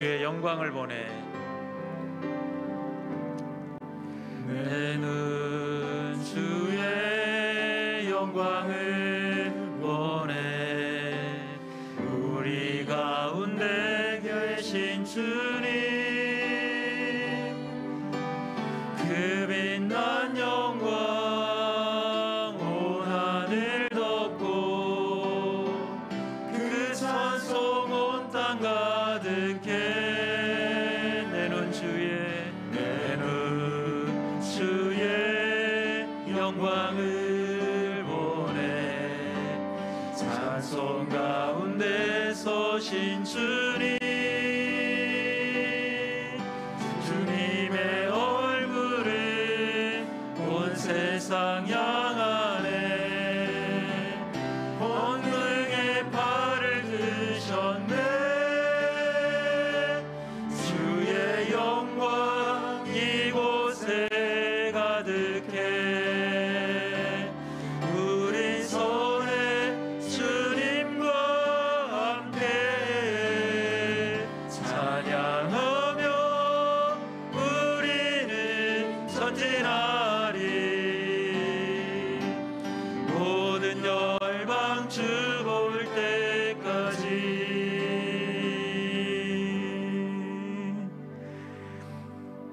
주의 영광을 보내. 내 눈 주의 영광을 보내. 우리 가운데 계신 주님, 그 빛난 영광 온 하늘 덮고, 그 찬송 온 땅 가득해. 내 눈 주의 영광을 보내. 찬송 가운데 서신 주님, 주님의 얼굴을 온 세상 향하네. 본능의 발을 드셨네. 주의 영광 이곳에 가득해. 우리 손에 주님과 함께 찬양하며 우리는 전진하리. 모든 열방 주 볼 때까지.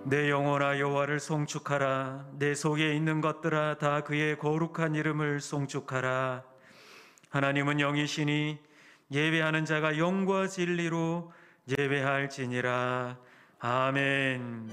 내 영혼아 여호와를 송축하라. 내 속에 있는 것들아 다 그의 거룩한 이름을 송축하라. 하나님은 영이시니 예배하는 자가 영과 진리로 예배할지니라. 아멘.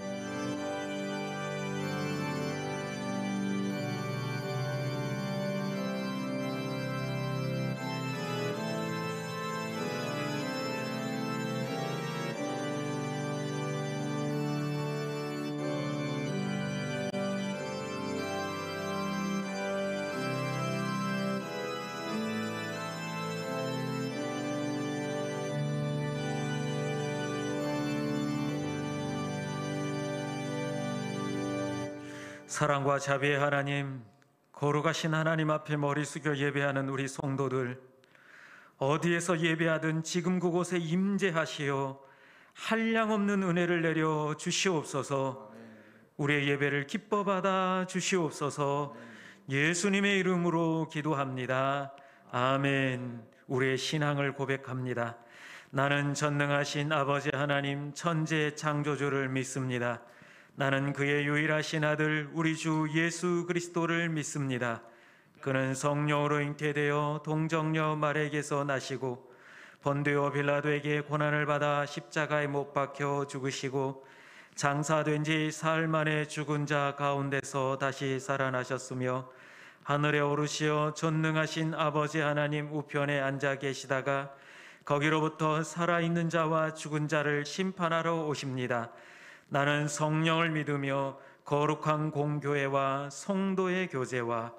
사랑과 자비의 하나님, 거룩하신 하나님 앞에 머리 숙여 예배하는 우리 성도들, 어디에서 예배하든 지금 그곳에 임재하시어 한량없는 은혜를 내려 주시옵소서. 우리의 예배를 기뻐 받아 주시옵소서. 예수님의 이름으로 기도합니다. 아멘. 우리의 신앙을 고백합니다. 나는 전능하신 아버지 하나님 천재 창조주를 믿습니다. 나는 그의 유일하신 아들 우리 주 예수 그리스도를 믿습니다. 그는 성령으로 잉태되어 동정녀 마리아에게서 나시고 본디오 빌라도에게 고난을 받아 십자가에 못 박혀 죽으시고 장사된 지 사흘 만에 죽은 자 가운데서 다시 살아나셨으며 하늘에 오르시어 전능하신 아버지 하나님 우편에 앉아 계시다가 거기로부터 살아있는 자와 죽은 자를 심판하러 오십니다. 나는 성령을 믿으며 거룩한 공교회와 성도의 교제와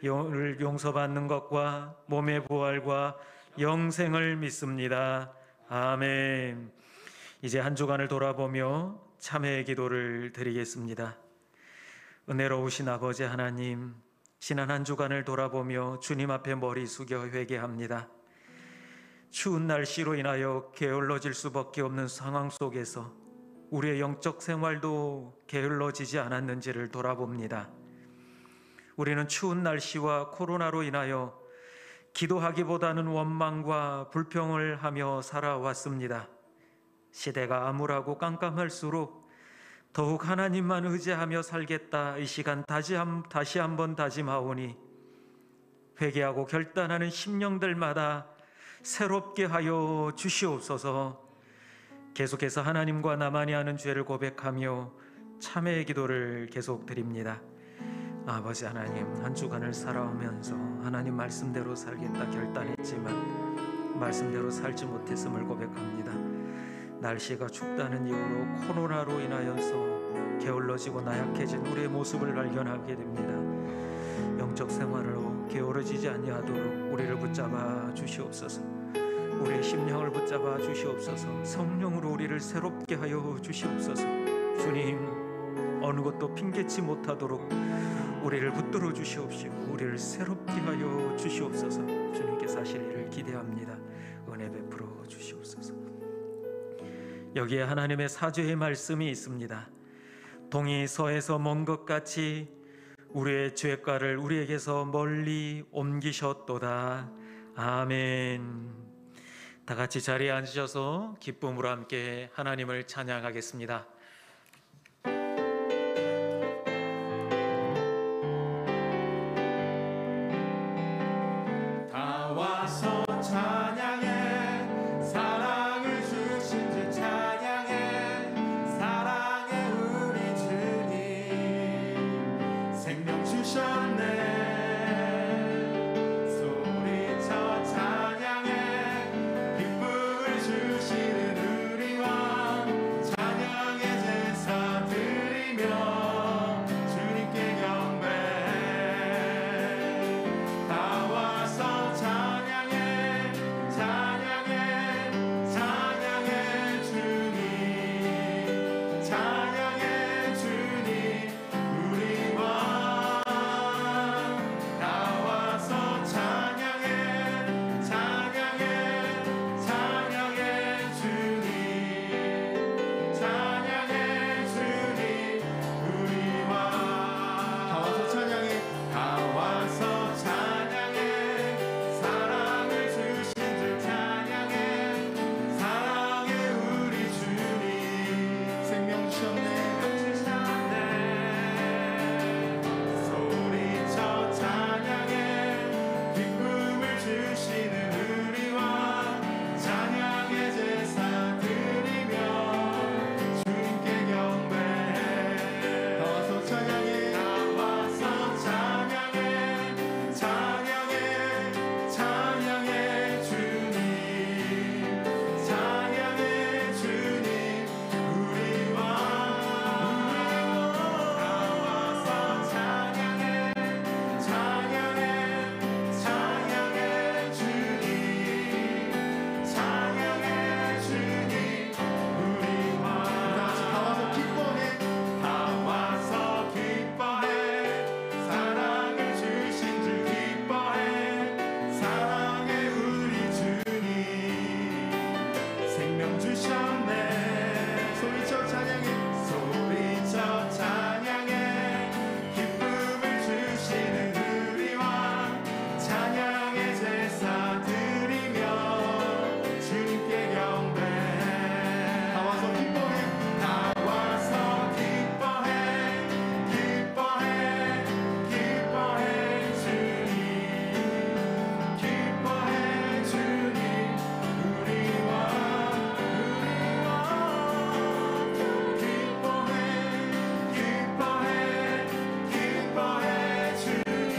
영을 용서받는 것과 몸의 부활과 영생을 믿습니다. 아멘. 이제 한 주간을 돌아보며 참회의 기도를 드리겠습니다. 은혜로우신 아버지 하나님, 지난 한 주간을 돌아보며 주님 앞에 머리 숙여 회개합니다. 추운 날씨로 인하여 게을러질 수밖에 없는 상황 속에서 우리의 영적 생활도 게을러지지 않았는지를 돌아봅니다. 우리는 추운 날씨와 코로나로 인하여 기도하기보다는 원망과 불평을 하며 살아왔습니다. 시대가 암울하고 깜깜할수록 더욱 하나님만 의지하며 살겠다 이 시간 다시 한번 다짐하오니 회개하고 결단하는 심령들마다 새롭게 하여 주시옵소서. 계속해서 하나님과 나만이 하는 죄를 고백하며 참회의 기도를 계속 드립니다. 아버지 하나님, 한 주간을 살아오면서 하나님 말씀대로 살겠다 결단했지만 말씀대로 살지 못했음을 고백합니다. 날씨가 춥다는 이유로 코로나로 인하여서 게을러지고 나약해진 우리의 모습을 발견하게 됩니다. 영적 생활로 게으러지지 아니하도록 우리를 붙잡아 주시옵소서. 우리의 심령을 붙잡아 주시옵소서. 성령으로 우리를 새롭게 하여 주시옵소서. 주님, 어느 것도 핑계치 못하도록 우리를 붙들어 주시옵시고 우리를 새롭게 하여 주시옵소서. 주님께서 하실 일을 기대합니다. 은혜 베풀어 주시옵소서. 여기에 하나님의 사죄의 말씀이 있습니다. 동이 서에서 먼 것 같이 우리의 죄가를 우리에게서 멀리 옮기셨도다. 아멘. 다 같이 자리에 앉으셔서 기쁨으로 함께 하나님을 찬양하겠습니다. 다 와서 찬양해, 사랑을 주신 주 찬양해, 사랑해 우리 주님, 생명 주셨네. 소리쳐 찬양해, 기쁨을 주시는 우리 왕, 찬양의 제사 드리며 주님께 경배해. 다 와서 찬양해, 찬양해, 찬양해 주님, 찬양해 주님 우리 왕. 다 와서 찬양해, 찬양해, 찬양해 주님, 찬양해 주님 우리 왕. 다 와서 찬양해, 다 와서 찬양해, 사랑을 주신 주 찬양해, 사랑해 우리 주님, 생명 주셨네. 소리쳐 찬양해, 기쁨을 주시는 우리 왕, 찬양의 제사 드리며 주님께 경배해. 다 와서 찬양해, 다 와서 찬양해, 찬양해, 찬양해 주님, 찬양해 주님 우리 왕. 다 와서 찬양해, 찬양해, 찬양해 주님, 찬양해 주님 우리 왕. 다 와서 기뻐해, 다 와서 기뻐해, 사랑을 주신 주 기뻐해, 사랑해 우리 주님, 생명 주셨네. 소리쳐 찬양해, 소리쳐 찬양해, 기쁨을 주시는 우리 왕, 찬양의 제사 드리며 주님께 경배해. 다 와서 기뻐해, 다 와서 기뻐해, 기뻐해, 기뻐해 주님, 기뻐해 주님 우리 왕, 우리 왕. 기뻐해, 기뻐해, 기뻐해 주님,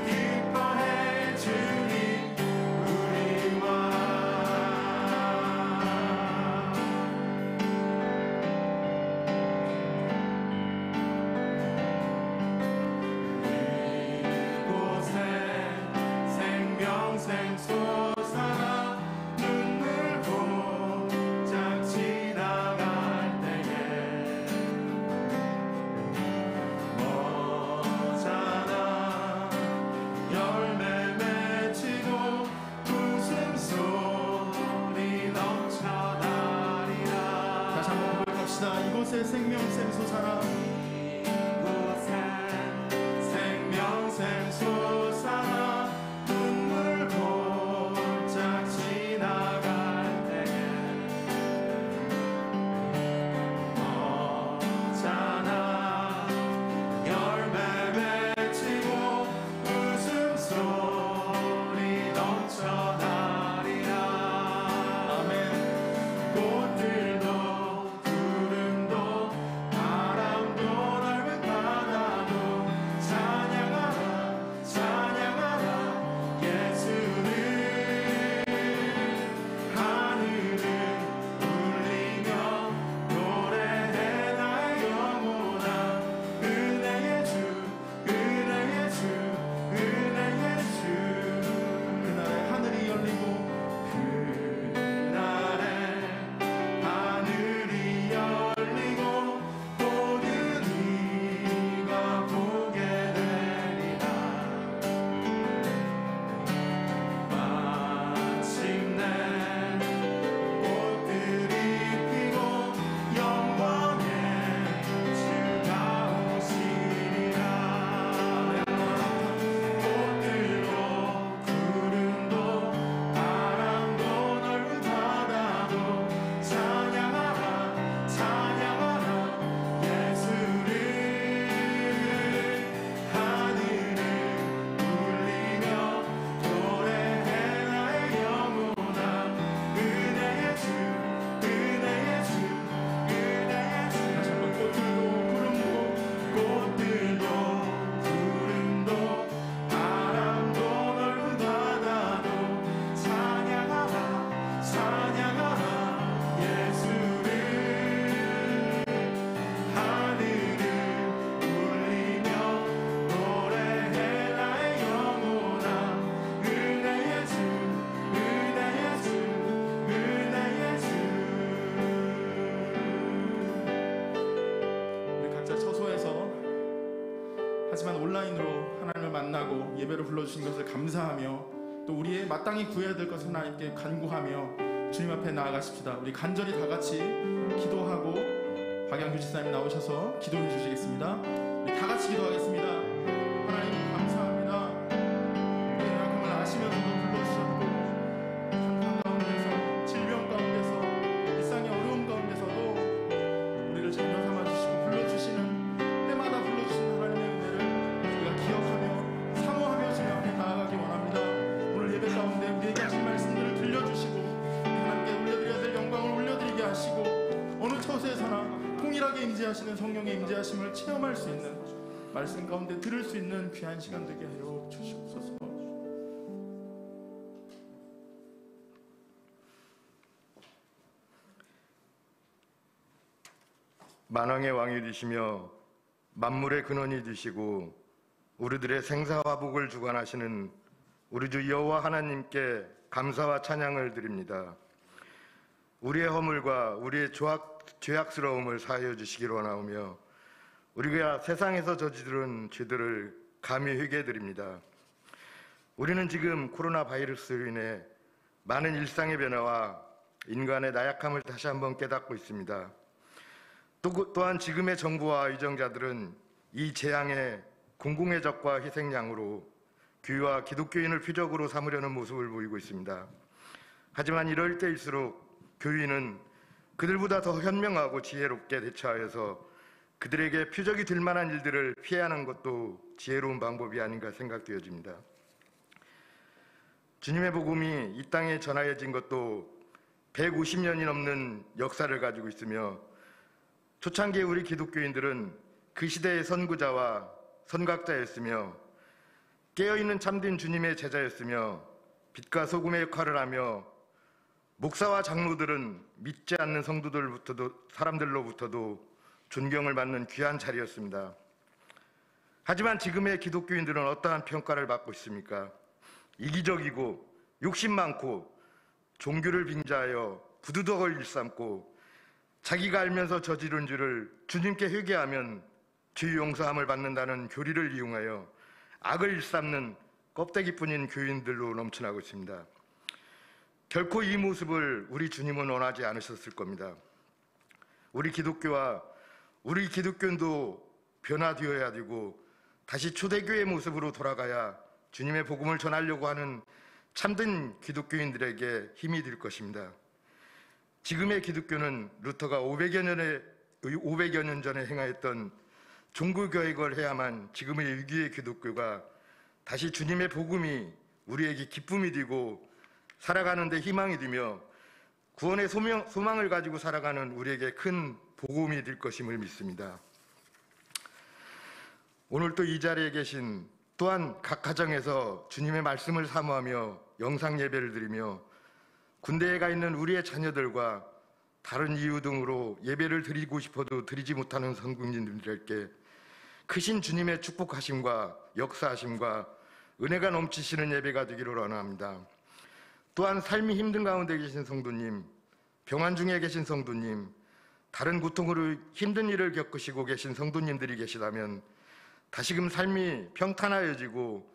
기뻐해 주님 우리 왕. 이곳에 생명샘 솟아나 눈물 고짝 지나갈 때에 머잖아 열매 맺히고 웃음소리 넘쳐나리라. 다시 한번 고백합시다. 이곳에 생명샘 솟아나, 이곳에 생명샘 솟아나 눈물 고짝 지나갈 때에 머잖아 열매 맺히고 웃음소리 넘쳐나리라. 아멘. 꽃들도 구름도 바람도 하지만 온라인으로 하나님을 만나고 예배를 불러주신 것을 감사하며 또 우리의 마땅히 구해야 될 것을 하나님께 간구하며 주님 앞에 나아가십시다. 우리 간절히 다 같이 기도하고 박양규 지사님 나오셔서 기도해 주시겠습니다. 우리 다 같이 기도하겠습니다. 하나님 감사합니다. 우리의 약함을 아시면서도 불러주셨고 상황 가운데서 질병 가운데서 일상의 어려움 가운데서도 우리를 자녀 삼아주시고 불러주시는 때마다 불러주시는 하나님의 은혜를 우리가 기억하며 사모하며 주님 앞에 나아가기 원합니다. 오늘 예배 가운데 우리에게 하신 말씀들을 들려주시고 하나님께 올려드려야 될 영광을 올려드리게 하시고 어느 처소에서나 동일하게 임재하시는 성령의 임재하심을 체험할 수 있는 말씀 가운데 들을 수 있는 귀한 시간 되게 하여 주시옵소서. 만왕의 왕이 되시며 만물의 근원이 되시고 우리들의 생사화복을 주관하시는 우리 주 여호와 하나님께 감사와 찬양을 드립니다. 우리의 허물과 우리의 죄악스러움을 사하여 주시기를 원하오며 우리가 세상에서 저지른 죄들을 감히 회개드립니다. 우리는 지금 코로나 바이러스로 인해 많은 일상의 변화와 인간의 나약함을 다시 한번 깨닫고 있습니다. 또한 지금의 정부와 의정자들은 이 재앙의 공공의 적과 희생양으로 교회와 기독교인을 표적으로 삼으려는 모습을 보이고 있습니다. 하지만 이럴 때일수록 교인은 그들보다 더 현명하고 지혜롭게 대처하여서 그들에게 표적이 될 만한 일들을 피하는 것도 지혜로운 방법이 아닌가 생각되어집니다. 주님의 복음이 이 땅에 전하여진 것도 150년이 넘는 역사를 가지고 있으며 초창기에 우리 기독교인들은 그 시대의 선구자와 선각자였으며 깨어있는 참된 주님의 제자였으며 빛과 소금의 역할을 하며 목사와 장로들은 믿지 않는 사람들로부터도 존경을 받는 귀한 자리였습니다. 하지만 지금의 기독교인들은 어떠한 평가를 받고 있습니까? 이기적이고 욕심 많고 종교를 빙자하여 부두덕을 일삼고 자기가 알면서 저지른 죄를 주님께 회개하면 죄 용서함을 받는다는 교리를 이용하여 악을 일삼는 껍데기뿐인 교인들로 넘쳐나고 있습니다. 결코 이 모습을 우리 주님은 원하지 않으셨을 겁니다. 우리 기독교와 우리 기독교인도 변화되어야 되고 다시 초대교회의 모습으로 돌아가야 주님의 복음을 전하려고 하는 참된 기독교인들에게 힘이 될 것입니다. 지금의 기독교는 루터가 500여 년 전에 행하였던 종교개혁을 해야만 지금의 위기의 기독교가 다시 주님의 복음이 우리에게 기쁨이 되고 살아가는 데 희망이 되며 구원의 소망을 가지고 살아가는 우리에게 큰 복음이 될 것임을 믿습니다. 오늘 또 이 자리에 계신 또한 각 가정에서 주님의 말씀을 사모하며 영상 예배를 드리며 군대에 가 있는 우리의 자녀들과 다른 이유 등으로 예배를 드리고 싶어도 드리지 못하는 성국민들께 크신 주님의 축복하심과 역사하심과 은혜가 넘치시는 예배가 되기를 원합니다. 또한 삶이 힘든 가운데 계신 성도님, 병환 중에 계신 성도님, 다른 고통으로 힘든 일을 겪으시고 계신 성도님들이 계시다면 다시금 삶이 평탄하여지고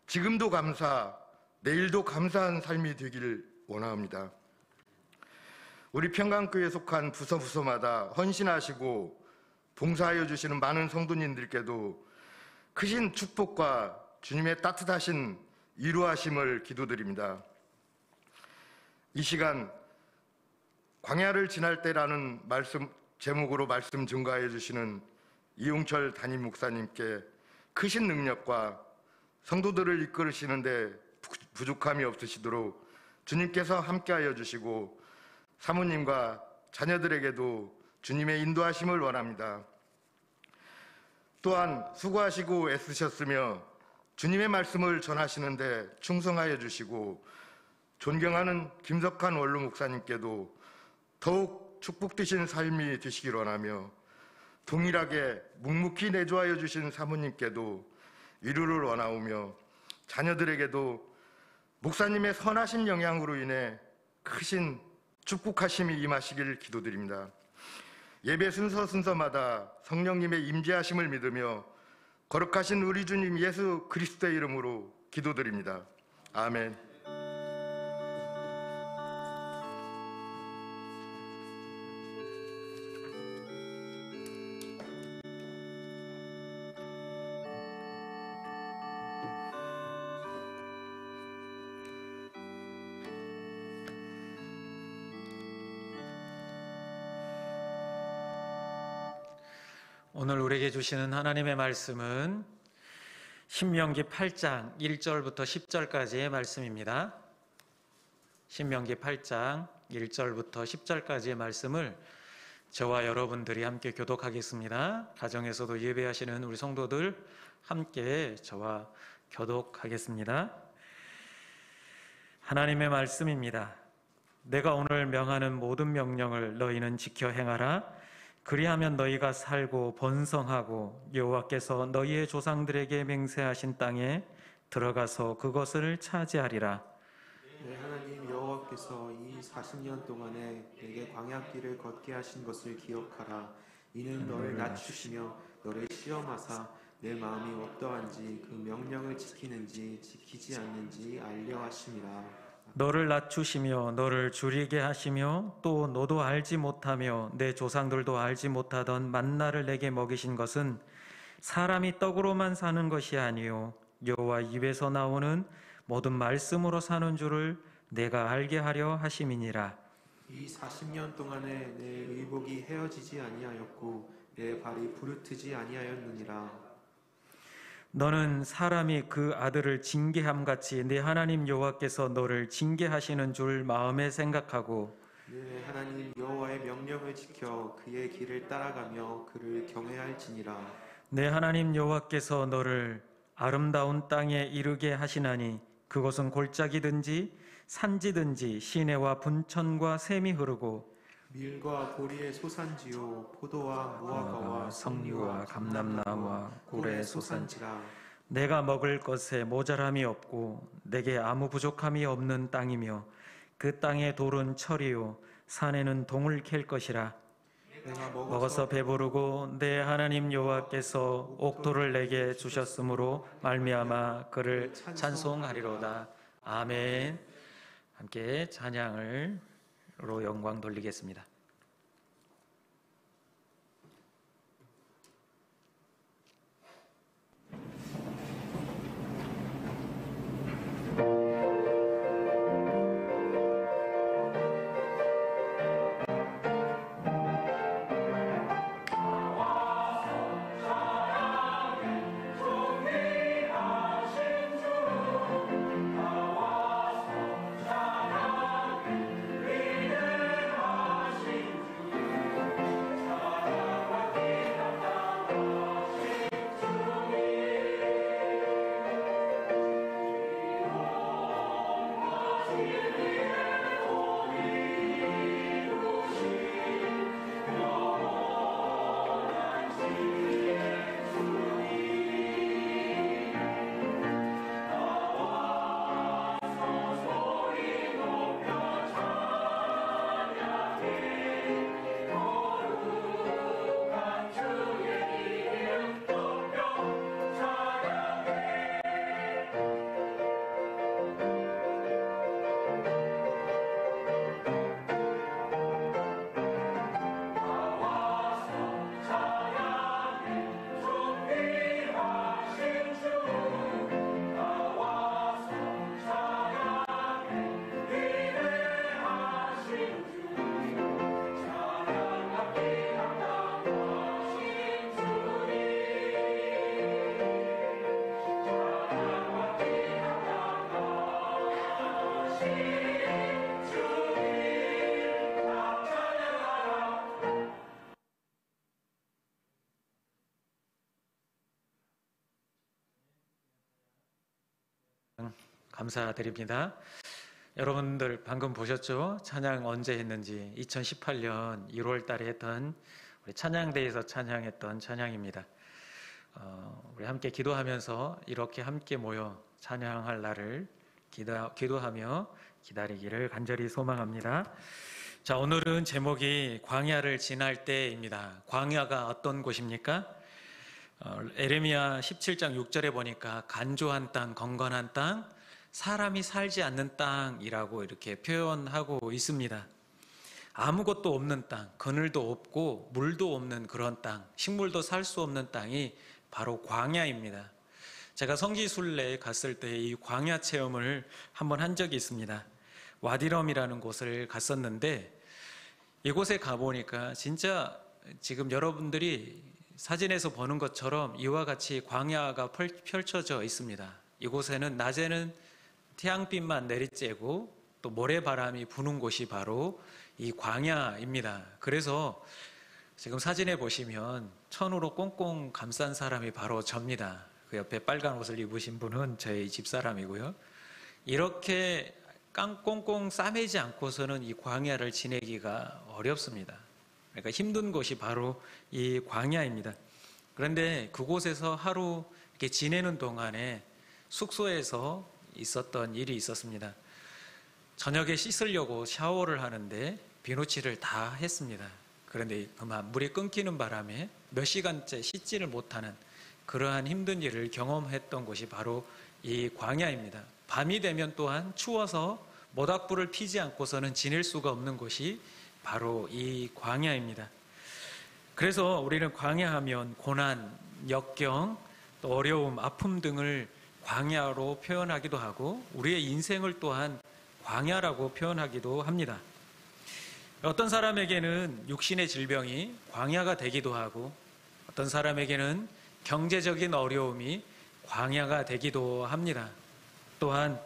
지금도 감사, 내일도 감사한 삶이 되길 원합니다. 우리 평강교회에 속한 부서마다 헌신하시고 봉사하여 주시는 많은 성도님들께도 크신 축복과 주님의 따뜻하신 위로하심을 기도드립니다. 이 시간 광야를 지날 때라는 말씀 제목으로 말씀 증거하여 주시는 이용철 담임 목사님께 크신 능력과 성도들을 이끌으시는데 부족함이 없으시도록 주님께서 함께하여 주시고 사모님과 자녀들에게도 주님의 인도하심을 원합니다. 또한 수고하시고 애쓰셨으며 주님의 말씀을 전하시는데 충성하여 주시고 존경하는 김석환 원로 목사님께도 더욱 축복되신 삶이 되시길 원하며 동일하게 묵묵히 내조하여 주신 사모님께도 위로를 원하오며 자녀들에게도 목사님의 선하신 영향으로 인해 크신 축복하심이 임하시길 기도드립니다. 예배 순서마다 성령님의 임재하심을 믿으며 거룩하신 우리 주님 예수 그리스도의 이름으로 기도드립니다. 아멘. 오늘 우리에게 주시는 하나님의 말씀은 신명기 8장 1절부터 10절까지의 말씀입니다. 신명기 8장 1절부터 10절까지의 말씀을 저와 여러분들이 함께 교독하겠습니다. 가정에서도 예배하시는 우리 성도들 함께 저와 교독하겠습니다. 하나님의 말씀입니다. 내가 오늘 명하는 모든 명령을 너희는 지켜 행하라. 그리하면 너희가 살고 번성하고 여호와께서 너희의 조상들에게 맹세하신 땅에 들어가서 그것을 차지하리라. 내 하나님 여호와께서 이 40년 동안에 내게 광야길을 걷게 하신 것을 기억하라. 이는 너를 낮추시며 너를 시험하사 내 마음이 어떠한지 그 명령을 지키는지 지키지 않는지 알려 하심이라. 너를 낮추시며 너를 줄이게 하시며 또 너도 알지 못하며 내 조상들도 알지 못하던 만나를 내게 먹이신 것은 사람이 떡으로만 사는 것이 아니요 여호와 입에서 나오는 모든 말씀으로 사는 줄을 내가 알게 하려 하심이니라. 이 40년 동안에 내 의복이 헤어지지 아니하였고 내 발이 부르트지 아니하였느니라. 너는 사람이 그 아들을 징계함같이 내 하나님 여호와께서 너를 징계하시는 줄 마음에 생각하고 내 하나님 여호와의 명령을 지켜 그의 길을 따라가며 그를 경외할지니라. 내 하나님 여호와께서 너를 아름다운 땅에 이르게 하시나니 그것은 골짜기든지 산지든지 시내와 분천과 샘이 흐르고 밀과 보리의 소산지요 포도와 무화과와 석류와 감람나무와 꿀의 소산지라. 내가 먹을 것에 모자람이 없고 내게 아무 부족함이 없는 땅이며 그 땅의 돌은 철이요 산에는 동을 캘 것이라. 내가 먹어서 배부르고 내 하나님 여호와께서 옥토를 내게 주셨으므로 말미암아 그를 찬송하리로다. 아멘. 함께 찬양으로 영광 돌리겠습니다. 감사드립니다. 여러분들 방금 보셨죠? 찬양 언제 했는지 2018년 1월 달에 했던 우리 찬양대에서 찬양했던 찬양입니다. 우리 함께 기도하면서 이렇게 함께 모여 찬양할 날을 기도하며 기다리기를 간절히 소망합니다. 자, 오늘은 제목이 광야를 지날 때입니다. 광야가 어떤 곳입니까? 에레미야 17장 6절에 보니까 간조한 땅, 건건한 땅, 사람이 살지 않는 땅이라고 이렇게 표현하고 있습니다. 아무것도 없는 땅, 그늘도 없고 물도 없는 그런 땅, 식물도 살 수 없는 땅이 바로 광야입니다. 제가 성지순례에 갔을 때 이 광야 체험을 한번 한 적이 있습니다. 와디럼이라는 곳을 갔었는데 이곳에 가보니까 진짜 지금 여러분들이 사진에서 보는 것처럼 이와 같이 광야가 펼쳐져 있습니다. 이곳에는 낮에는 태양빛만 내리쬐고 또 모래바람이 부는 곳이 바로 이 광야입니다. 그래서 지금 사진에 보시면 천으로 꽁꽁 감싼 사람이 바로 접니다. 그 옆에 빨간 옷을 입으신 분은 저희 집사람이고요. 이렇게 꽁꽁 싸매지 않고서는 이 광야를 지내기가 어렵습니다. 그러니까 힘든 곳이 바로 이 광야입니다. 그런데 그곳에서 하루 이렇게 지내는 동안에 숙소에서 있었던 일이 있었습니다. 저녁에 씻으려고 샤워를 하는데 비누칠을 다 했습니다. 그런데 그만 물이 끊기는 바람에 몇 시간째 씻지를 못하는 그러한 힘든 일을 경험했던 곳이 바로 이 광야입니다. 밤이 되면 또한 추워서 모닥불을 피지 않고서는 지낼 수가 없는 곳이 바로 이 광야입니다. 그래서 우리는 광야하면 고난, 역경, 또 어려움, 아픔 등을 광야로 표현하기도 하고 우리의 인생을 또한 광야라고 표현하기도 합니다. 어떤 사람에게는 육신의 질병이 광야가 되기도 하고 어떤 사람에게는 경제적인 어려움이 광야가 되기도 합니다. 또한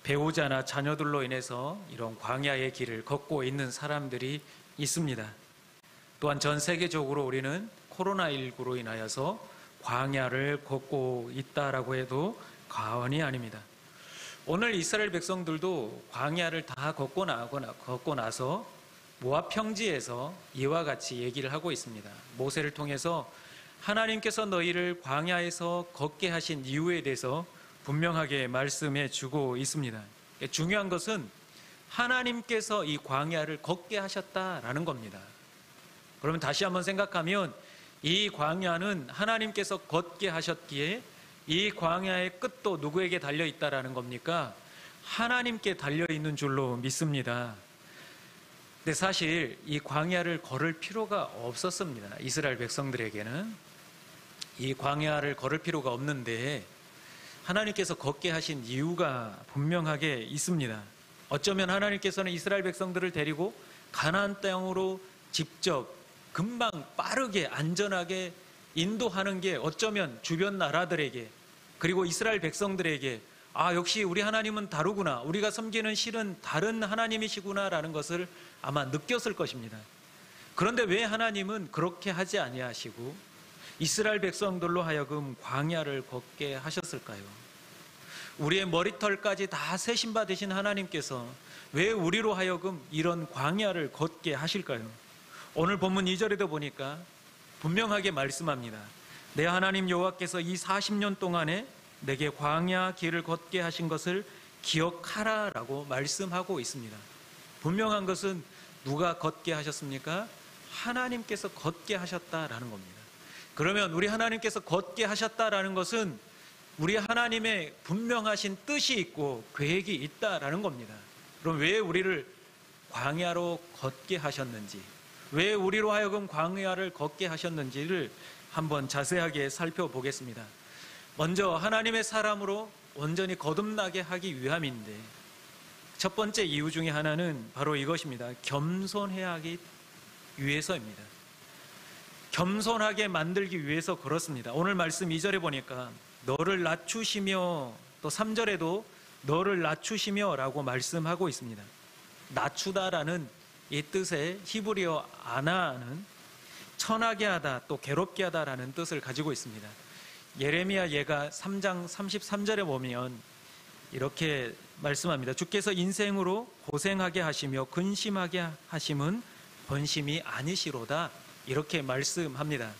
배우자나 자녀들로 인해서 이런 광야의 길을 걷고 있는 사람들이 있습니다. 또한 전 세계적으로 우리는 코로나19로 인하여서 광야를 걷고 있다라고 해도 과언이 아닙니다. 오늘 이스라엘 백성들도 광야를 다 걷고 나서 모압 평지에서 이와 같이 얘기를 하고 있습니다. 모세를 통해서 하나님께서 너희를 광야에서 걷게 하신 이유에 대해서 분명하게 말씀해 주고 있습니다. 중요한 것은 하나님께서 이 광야를 걷게 하셨다라는 겁니다. 그러면 다시 한번 생각하면 이 광야는 하나님께서 걷게 하셨기에 이 광야의 끝도 누구에게 달려 있다라는 겁니까? 하나님께 달려 있는 줄로 믿습니다. 근데 사실 이 광야를 걸을 필요가 없었습니다. 이스라엘 백성들에게는 이 광야를 걸을 필요가 없는데 하나님께서 걷게 하신 이유가 분명하게 있습니다. 어쩌면 하나님께서는 이스라엘 백성들을 데리고 가나안 땅으로 직접 금방 빠르게 안전하게 인도하는 게 어쩌면 주변 나라들에게 그리고 이스라엘 백성들에게 역시 우리 하나님은 다르구나, 우리가 섬기는 실은 다른 하나님이시구나라는 것을 아마 느꼈을 것입니다. 그런데 왜 하나님은 그렇게 하지 아니하시고 이스라엘 백성들로 하여금 광야를 걷게 하셨을까요? 우리의 머리털까지 다 세신 받으신 하나님께서 왜 우리로 하여금 이런 광야를 걷게 하실까요? 오늘 본문 2절에도 보니까 분명하게 말씀합니다. 내 하나님 여호와께서 이 40년 동안에 내게 광야 길을 걷게 하신 것을 기억하라라고 말씀하고 있습니다. 분명한 것은 누가 걷게 하셨습니까? 하나님께서 걷게 하셨다라는 겁니다. 그러면 우리 하나님께서 걷게 하셨다라는 것은 우리 하나님의 분명하신 뜻이 있고 계획이 있다라는 겁니다. 그럼 왜 우리를 광야로 걷게 하셨는지, 왜 우리로 하여금 광야를 걷게 하셨는지를 한번 자세하게 살펴보겠습니다. 먼저 하나님의 사람으로 온전히 거듭나게 하기 위함인데 첫 번째 이유 중에 하나는 바로 이것입니다. 겸손해야 하기 위해서입니다. 겸손하게 만들기 위해서 그렇습니다. 오늘 말씀 2절에 보니까 너를 낮추시며, 또 3절에도 너를 낮추시며 라고 말씀하고 있습니다. 낮추다라는 이 뜻의 히브리어 아나는 천하게 하다, 또 괴롭게 하다라는 뜻을 가지고 있습니다. 예레미야 예가 3장 33절에 보면 이렇게 말씀합니다. 주께서 인생으로 고생하게 하시며 근심하게 하심은 번심이 아니시로다, 이렇게 말씀합니다.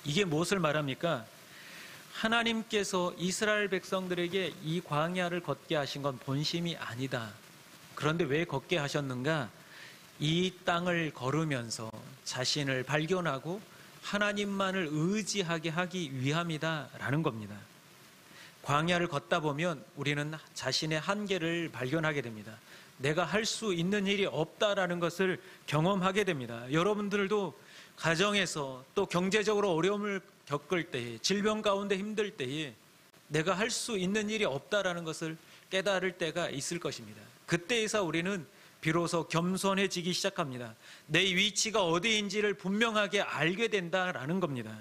이게 무엇을 말합니까? 하나님께서 이스라엘 백성들에게 이 광야를 걷게 하신 건 본심이 아니다. 그런데 왜 걷게 하셨는가? 이 땅을 걸으면서 자신을 발견하고 하나님만을 의지하게 하기 위함이다라는 겁니다. 광야를 걷다 보면 우리는 자신의 한계를 발견하게 됩니다. 내가 할 수 있는 일이 없다라는 것을 경험하게 됩니다. 여러분들도 가정에서 또 경제적으로 어려움을 겪을 때에, 질병 가운데 힘들 때에 내가 할 수 있는 일이 없다라는 것을 깨달을 때가 있을 것입니다. 그때에서 우리는 비로소 겸손해지기 시작합니다. 내 위치가 어디인지를 분명하게 알게 된다라는 겁니다.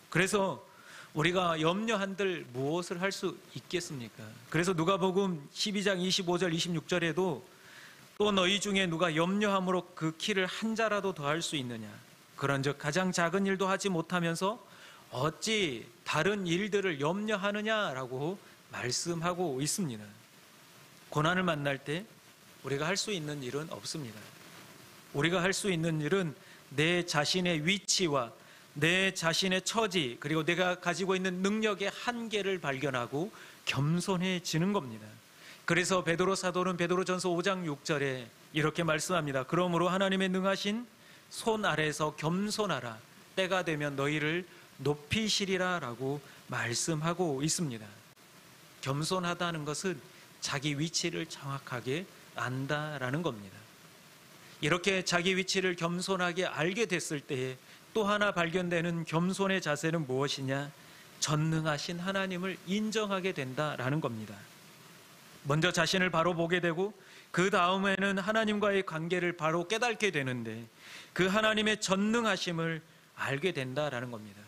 그래서 우리가 염려한들 무엇을 할 수 있겠습니까? 그래서 누가복음 12장 25절 26절에도 또 너희 중에 누가 염려함으로 그 키를 한 자라도 더할 수 있느냐? 그런즉 가장 작은 일도 하지 못하면서 어찌 다른 일들을 염려하느냐라고 말씀하고 있습니다. 고난을 만날 때 우리가 할 수 있는 일은 없습니다. 우리가 할 수 있는 일은 내 자신의 위치와 내 자신의 처지, 그리고 내가 가지고 있는 능력의 한계를 발견하고 겸손해지는 겁니다. 그래서 베드로 사도는 베드로전서 5장 6절에 이렇게 말씀합니다. 그러므로 하나님의 능하신 손 아래에서 겸손하라. 때가 되면 너희를 높이시리라 라고 말씀하고 있습니다. 겸손하다는 것은 자기 위치를 정확하게 안다라는 겁니다. 이렇게 자기 위치를 겸손하게 알게 됐을 때에 또 하나 발견되는 겸손의 자세는 무엇이냐? 전능하신 하나님을 인정하게 된다라는 겁니다. 먼저 자신을 바로 보게 되고 그 다음에는 하나님과의 관계를 바로 깨닫게 되는데 그 하나님의 전능하심을 알게 된다라는 겁니다.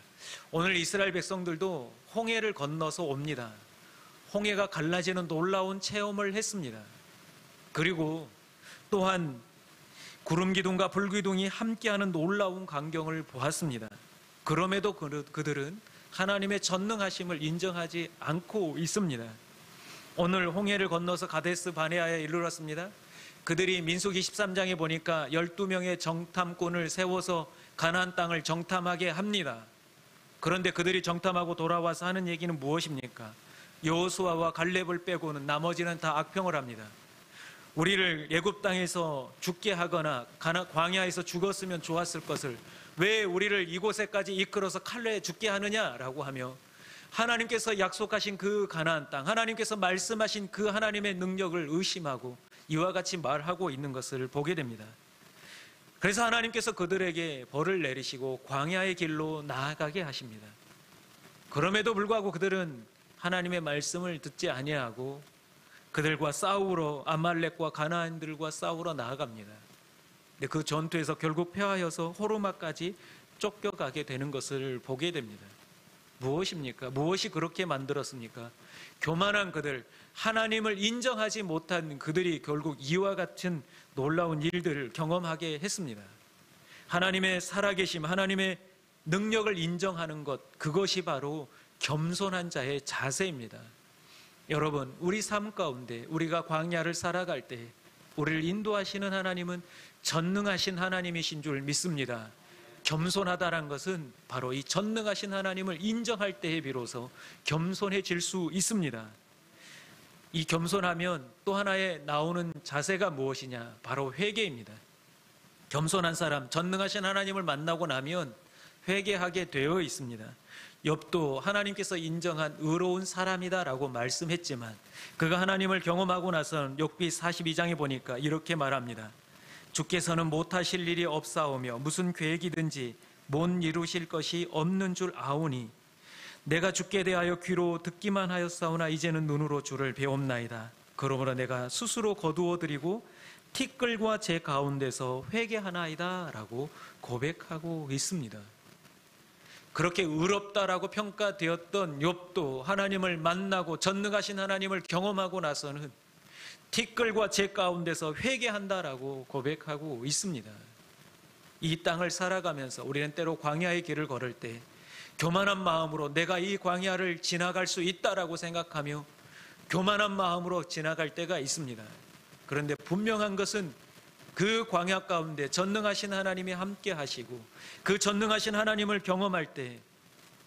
오늘 이스라엘 백성들도 홍해를 건너서 옵니다. 홍해가 갈라지는 놀라운 체험을 했습니다. 그리고 또한 구름 기둥과 불 기둥이 함께하는 놀라운 광경을 보았습니다. 그럼에도 그들은 하나님의 전능하심을 인정하지 않고 있습니다. 오늘 홍해를 건너서 가데스 바네아에 이르렀습니다. 그들이 민수기 13장에 보니까 12명의 정탐꾼을 세워서 가나안 땅을 정탐하게 합니다. 그런데 그들이 정탐하고 돌아와서 하는 얘기는 무엇입니까? 여호수아와 갈렙을 빼고는 나머지는 다 악평을 합니다. 우리를 애굽 땅에서 죽게 하거나 광야에서 죽었으면 좋았을 것을 왜 우리를 이곳에까지 이끌어서 칼에 죽게 하느냐라고 하며 하나님께서 약속하신 그 가나안 땅, 하나님께서 말씀하신 그 하나님의 능력을 의심하고 이와 같이 말하고 있는 것을 보게 됩니다. 그래서 하나님께서 그들에게 벌을 내리시고 광야의 길로 나아가게 하십니다. 그럼에도 불구하고 그들은 하나님의 말씀을 듣지 아니하고 그들과 싸우러 아말렉과 가나안들과 싸우러 나아갑니다. 근데 그 전투에서 결국 패하여서 호르마까지 쫓겨가게 되는 것을 보게 됩니다. 무엇입니까? 무엇이 그렇게 만들었습니까? 교만한 그들, 하나님을 인정하지 못한 그들이 결국 이와 같은 놀라운 일들을 경험하게 했습니다. 하나님의 살아계심, 하나님의 능력을 인정하는 것, 그것이 바로 겸손한 자의 자세입니다. 여러분, 우리 삶 가운데 우리가 광야를 살아갈 때 우리를 인도하시는 하나님은 전능하신 하나님이신 줄 믿습니다. 겸손하다는 것은 바로 이 전능하신 하나님을 인정할 때에 비로소 겸손해질 수 있습니다. 이 겸손하면 또 하나의 나오는 자세가 무엇이냐? 바로 회개입니다. 겸손한 사람, 전능하신 하나님을 만나고 나면 회개하게 되어 있습니다. 욥도 하나님께서 인정한 의로운 사람이다라고 말씀했지만 그가 하나님을 경험하고 나서는 욥기 42장에 보니까 이렇게 말합니다. 주께서는 못하실 일이 없사오며 무슨 계획이든지 못 이루실 것이 없는 줄 아오니 내가 주께 대하여 귀로 듣기만 하였사오나 이제는 눈으로 주를 배옵나이다. 그러므로 내가 스스로 거두어드리고 티끌과 제 가운데서 회개하나이다 라고 고백하고 있습니다. 그렇게 의롭다라고 평가되었던 욥도 하나님을 만나고 전능하신 하나님을 경험하고 나서는 티끌과 재 가운데서 회개한다라고 고백하고 있습니다. 이 땅을 살아가면서 우리는 때로 광야의 길을 걸을 때 교만한 마음으로 내가 이 광야를 지나갈 수 있다라고 생각하며 교만한 마음으로 지나갈 때가 있습니다. 그런데 분명한 것은 그 광야 가운데 전능하신 하나님이 함께 하시고 그 전능하신 하나님을 경험할 때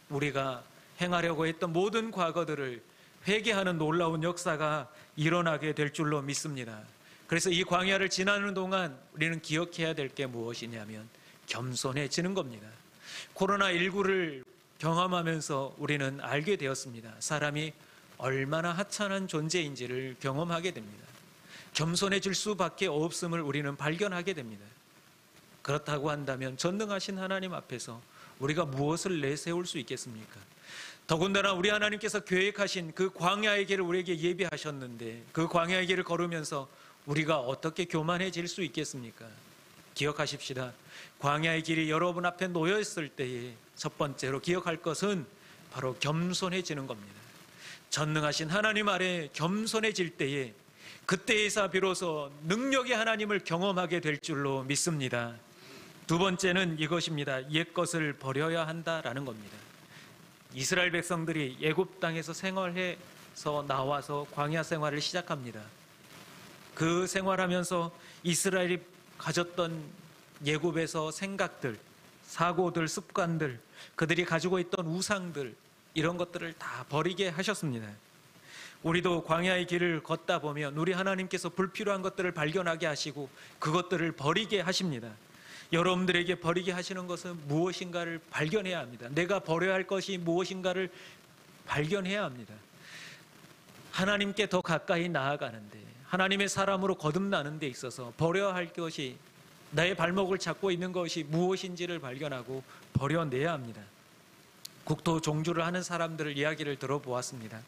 우리가 행하려고 했던 모든 과거들을 회개하는 놀라운 역사가 일어나게 될 줄로 믿습니다. 그래서 이 광야를 지나는 동안 우리는 기억해야 될 게 무엇이냐면 겸손해지는 겁니다. 코로나19를 경험하면서 우리는 알게 되었습니다. 사람이 얼마나 하찮은 존재인지를 경험하게 됩니다. 겸손해질 수밖에 없음을 우리는 발견하게 됩니다. 그렇다고 한다면 전능하신 하나님 앞에서 우리가 무엇을 내세울 수 있겠습니까? 더군다나 우리 하나님께서 계획하신 그 광야의 길을 우리에게 예비하셨는데 그 광야의 길을 걸으면서 우리가 어떻게 교만해질 수 있겠습니까? 기억하십시다. 광야의 길이 여러분 앞에 놓여 있을 때에 첫 번째로 기억할 것은 바로 겸손해지는 겁니다. 전능하신 하나님 아래 겸손해질 때에 그때에서 비로소 능력의 하나님을 경험하게 될 줄로 믿습니다. 두 번째는 이것입니다. 옛것을 버려야 한다라는 겁니다. 이스라엘 백성들이 애굽 땅에서 생활해서 나와서 광야 생활을 시작합니다. 그 생활하면서 이스라엘이 가졌던 애굽에서 생각들, 사고들, 습관들, 그들이 가지고 있던 우상들, 이런 것들을 다 버리게 하셨습니다. 우리도 광야의 길을 걷다 보면 우리 하나님께서 불필요한 것들을 발견하게 하시고 그것들을 버리게 하십니다. 여러분들에게 버리게 하시는 것은 무엇인가를 발견해야 합니다. 내가 버려야 할 것이 무엇인가를 발견해야 합니다. 하나님께 더 가까이 나아가는데, 하나님의 사람으로 거듭나는 데 있어서 버려야 할 것이, 나의 발목을 잡고 있는 것이 무엇인지를 발견하고 버려내야 합니다. 국토 종주를 하는 사람들을 이야기를 들어보았습니다.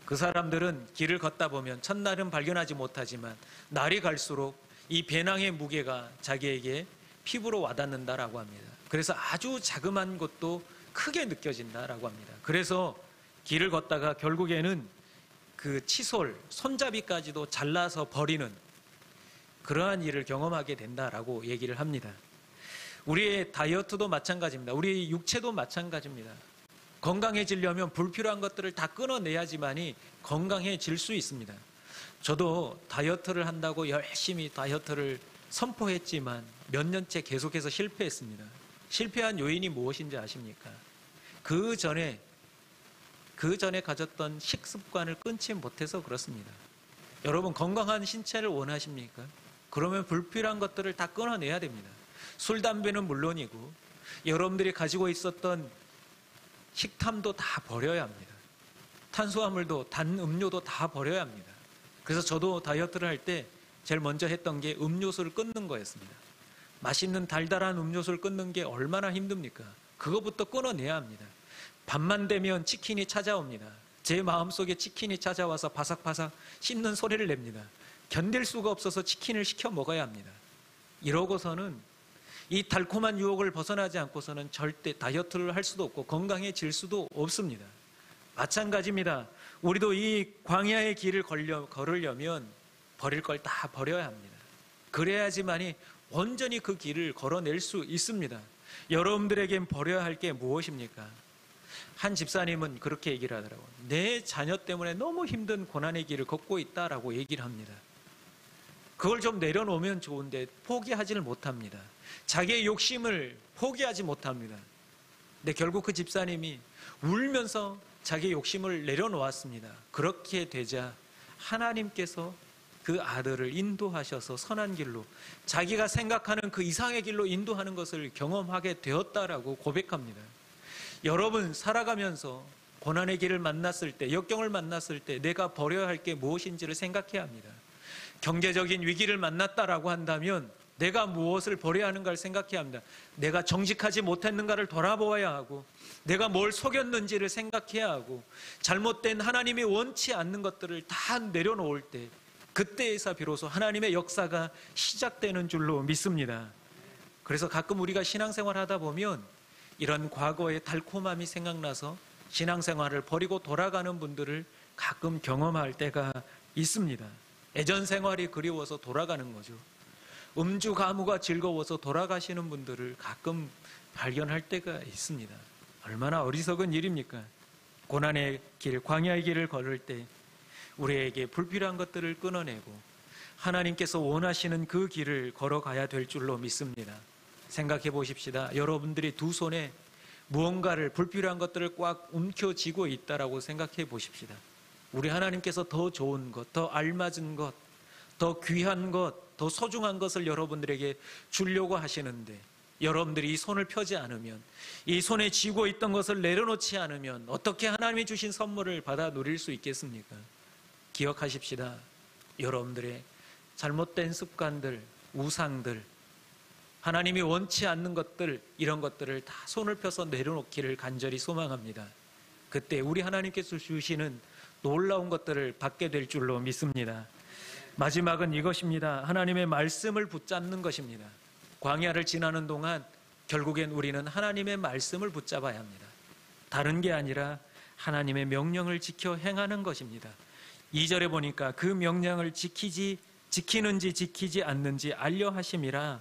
그 사람들은 길을 걷다 보면 첫날은 발견하지 못하지만 날이 갈수록 이 배낭의 무게가 자기에게 피부로 와닿는다라고 합니다. 그래서 아주 자그마한 것도 크게 느껴진다라고 합니다. 그래서 길을 걷다가 결국에는 그 칫솔, 손잡이까지도 잘라서 버리는 그러한 일을 경험하게 된다라고 얘기를 합니다. 우리의 다이어트도 마찬가지입니다. 우리 육체도 마찬가지입니다. 건강해지려면 불필요한 것들을 다 끊어내야지만이 건강해질 수 있습니다. 저도 다이어트를 한다고 열심히 다이어트를 선포했지만 몇 년째 계속해서 실패했습니다. 실패한 요인이 무엇인지 아십니까? 그 전에 가졌던 식습관을 끊지 못해서 그렇습니다. 여러분, 건강한 신체를 원하십니까? 그러면 불필요한 것들을 다 끊어내야 됩니다. 술, 담배는 물론이고 여러분들이 가지고 있었던 식탐도 다 버려야 합니다. 탄수화물도, 단 음료도 다 버려야 합니다. 그래서 저도 다이어트를 할 때 제일 먼저 했던 게 음료수를 끊는 거였습니다. 맛있는 달달한 음료수를 끊는 게 얼마나 힘듭니까? 그거부터 끊어내야 합니다. 밤만 되면 치킨이 찾아옵니다. 제 마음속에 치킨이 찾아와서 바삭바삭 씹는 소리를 냅니다. 견딜 수가 없어서 치킨을 시켜 먹어야 합니다. 이러고서는 이 달콤한 유혹을 벗어나지 않고서는 절대 다이어트를 할 수도 없고 건강해질 수도 없습니다. 마찬가지입니다. 우리도 이 광야의 길을 걸으려면 버릴 걸 다 버려야 합니다. 그래야지만이 온전히 그 길을 걸어낼 수 있습니다. 여러분들에겐 버려야 할 게 무엇입니까? 한 집사님은 그렇게 얘기를 하더라고요. 내 자녀 때문에 너무 힘든 고난의 길을 걷고 있다라고 얘기를 합니다. 그걸 좀 내려놓으면 좋은데 포기하지를 못합니다. 자기의 욕심을 포기하지 못합니다. 근데 결국 그 집사님이 울면서 자기의 욕심을 내려놓았습니다. 그렇게 되자 하나님께서 그 아들을 인도하셔서 선한 길로, 자기가 생각하는 그 이상의 길로 인도하는 것을 경험하게 되었다라고 고백합니다. 여러분, 살아가면서 고난의 길을 만났을 때, 역경을 만났을 때 내가 버려야 할 게 무엇인지를 생각해야 합니다. 경제적인 위기를 만났다라고 한다면 내가 무엇을 버려야 하는가를 생각해야 합니다. 내가 정직하지 못했는가를 돌아보아야 하고, 내가 뭘 속였는지를 생각해야 하고, 잘못된 하나님이 원치 않는 것들을 다 내려놓을 때, 그때에서 비로소 하나님의 역사가 시작되는 줄로 믿습니다. 그래서 가끔 우리가 신앙생활 하다 보면 이런 과거의 달콤함이 생각나서 신앙생활을 버리고 돌아가는 분들을 가끔 경험할 때가 있습니다. 예전 생활이 그리워서 돌아가는 거죠. 음주 가무가 즐거워서 돌아가시는 분들을 가끔 발견할 때가 있습니다. 얼마나 어리석은 일입니까? 고난의 길, 광야의 길을 걸을 때 우리에게 불필요한 것들을 끊어내고 하나님께서 원하시는 그 길을 걸어가야 될 줄로 믿습니다. 생각해 보십시다. 여러분들이 두 손에 무언가를, 불필요한 것들을 꽉 움켜쥐고 있다라고 생각해 보십시다. 우리 하나님께서 더 좋은 것, 더 알맞은 것, 더 귀한 것, 더 소중한 것을 여러분들에게 주려고 하시는데 여러분들이 이 손을 펴지 않으면, 이 손에 쥐고 있던 것을 내려놓지 않으면 어떻게 하나님이 주신 선물을 받아 누릴 수 있겠습니까? 기억하십시다. 여러분들의 잘못된 습관들, 우상들, 하나님이 원치 않는 것들, 이런 것들을 다 손을 펴서 내려놓기를 간절히 소망합니다. 그때 우리 하나님께서 주시는 놀라운 것들을 받게 될 줄로 믿습니다. 마지막은 이것입니다. 하나님의 말씀을 붙잡는 것입니다. 광야를 지나는 동안 결국엔 우리는 하나님의 말씀을 붙잡아야 합니다. 다른 게 아니라 하나님의 명령을 지켜 행하는 것입니다. 2절에 보니까 그 명령을 지키는지 지키지 않는지 알려 하심이라.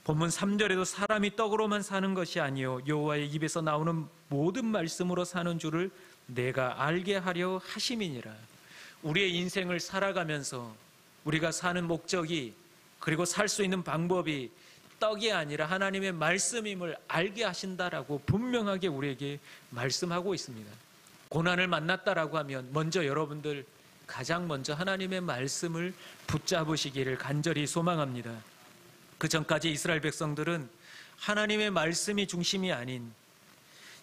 본문 3절에도 사람이 떡으로만 사는 것이 아니요 여호와의 입에서 나오는 모든 말씀으로 사는 줄을 내가 알게 하려 하심이니라. 우리의 인생을 살아가면서 우리가 사는 목적이, 그리고 살 수 있는 방법이 떡이 아니라 하나님의 말씀임을 알게 하신다라고 분명하게 우리에게 말씀하고 있습니다. 고난을 만났다라고 하면 먼저 여러분들 가장 먼저 하나님의 말씀을 붙잡으시기를 간절히 소망합니다. 그 전까지 이스라엘 백성들은 하나님의 말씀이 중심이 아닌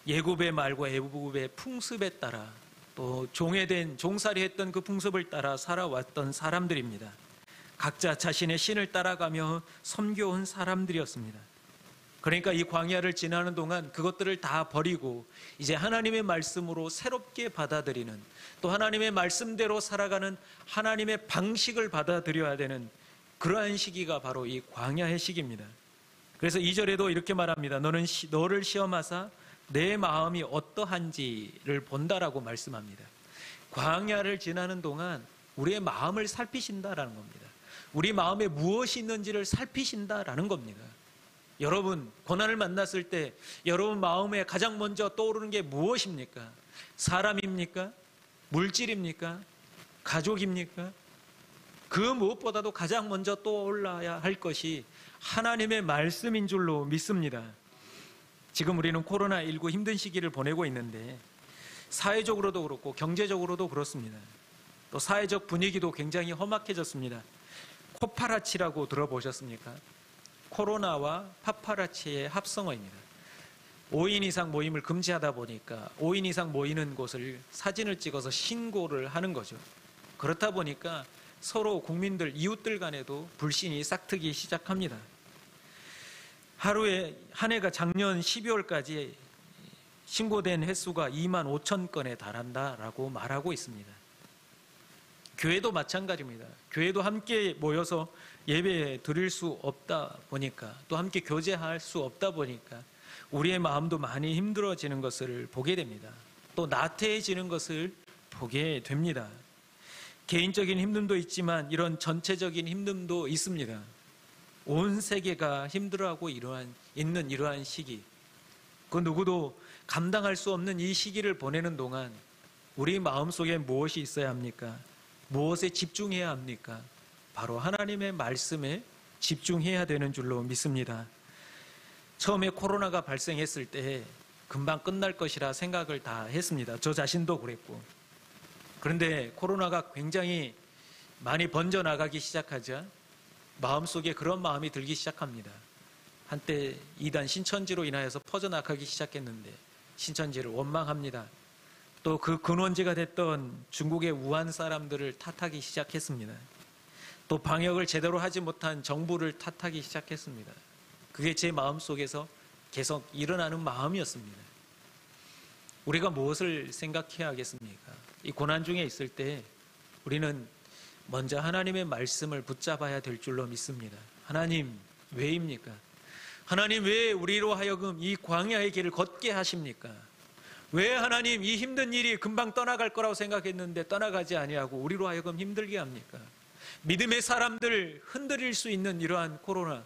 예굽의 말과 애굽의 풍습에 따라, 또 종살이 했던 그 풍습을 따라 살아왔던 사람들입니다. 각자 자신의 신을 따라가며 섬겨온 사람들이었습니다. 그러니까 이 광야를 지나는 동안 그것들을 다 버리고 이제 하나님의 말씀으로 새롭게 받아들이는, 또 하나님의 말씀대로 살아가는 하나님의 방식을 받아들여야 되는 그러한 시기가 바로 이 광야의 시기입니다. 그래서 2절에도 이렇게 말합니다. 너를 시험하사 내 마음이 어떠한지를 본다라고 말씀합니다. 광야를 지나는 동안 우리의 마음을 살피신다라는 겁니다. 우리 마음에 무엇이 있는지를 살피신다라는 겁니다. 여러분, 고난을 만났을 때 여러분 마음에 가장 먼저 떠오르는 게 무엇입니까? 사람입니까? 물질입니까? 가족입니까? 그 무엇보다도 가장 먼저 떠올라야 할 것이 하나님의 말씀인 줄로 믿습니다. 지금 우리는 코로나19 힘든 시기를 보내고 있는데 사회적으로도 그렇고 경제적으로도 그렇습니다. 또 사회적 분위기도 굉장히 험악해졌습니다. 코파라치라고 들어보셨습니까? 코로나와 파파라치의 합성어입니다. 5인 이상 모임을 금지하다 보니까 5인 이상 모이는 곳을 사진을 찍어서 신고를 하는 거죠. 그렇다 보니까 서로 국민들, 이웃들 간에도 불신이 싹트기 시작합니다. 하루에 한 해가 작년 12월까지 신고된 횟수가 2만 5천 건에 달한다라고 말하고 있습니다. 교회도 마찬가지입니다. 교회도 함께 모여서 예배 드릴 수 없다 보니까, 또 함께 교제할 수 없다 보니까 우리의 마음도 많이 힘들어지는 것을 보게 됩니다. 또 나태해지는 것을 보게 됩니다. 개인적인 힘듦도 있지만 이런 전체적인 힘듦도 있습니다. 온 세계가 힘들어하고 있는 이러한 시기, 그 누구도 감당할 수 없는 이 시기를 보내는 동안 우리 마음속에 무엇이 있어야 합니까? 무엇에 집중해야 합니까? 바로 하나님의 말씀에 집중해야 되는 줄로 믿습니다. 처음에 코로나가 발생했을 때 금방 끝날 것이라 생각을 다 했습니다. 저 자신도 그랬고. 그런데 코로나가 굉장히 많이 번져나가기 시작하자 마음속에 그런 마음이 들기 시작합니다. 한때 이단 신천지로 인하여서 퍼져나가기 시작했는데 신천지를 원망합니다. 또 그 근원지가 됐던 중국의 우한 사람들을 탓하기 시작했습니다. 또 방역을 제대로 하지 못한 정부를 탓하기 시작했습니다. 그게 제 마음속에서 계속 일어나는 마음이었습니다. 우리가 무엇을 생각해야 하겠습니까? 이 고난 중에 있을 때 우리는 먼저 하나님의 말씀을 붙잡아야 될 줄로 믿습니다. 하나님, 왜입니까? 하나님, 왜 우리로 하여금 이 광야의 길을 걷게 하십니까? 왜 하나님 이 힘든 일이 금방 떠나갈 거라고 생각했는데 떠나가지 아니하고 우리로 하여금 힘들게 합니까? 믿음의 사람들 흔들릴 수 있는 이러한 코로나,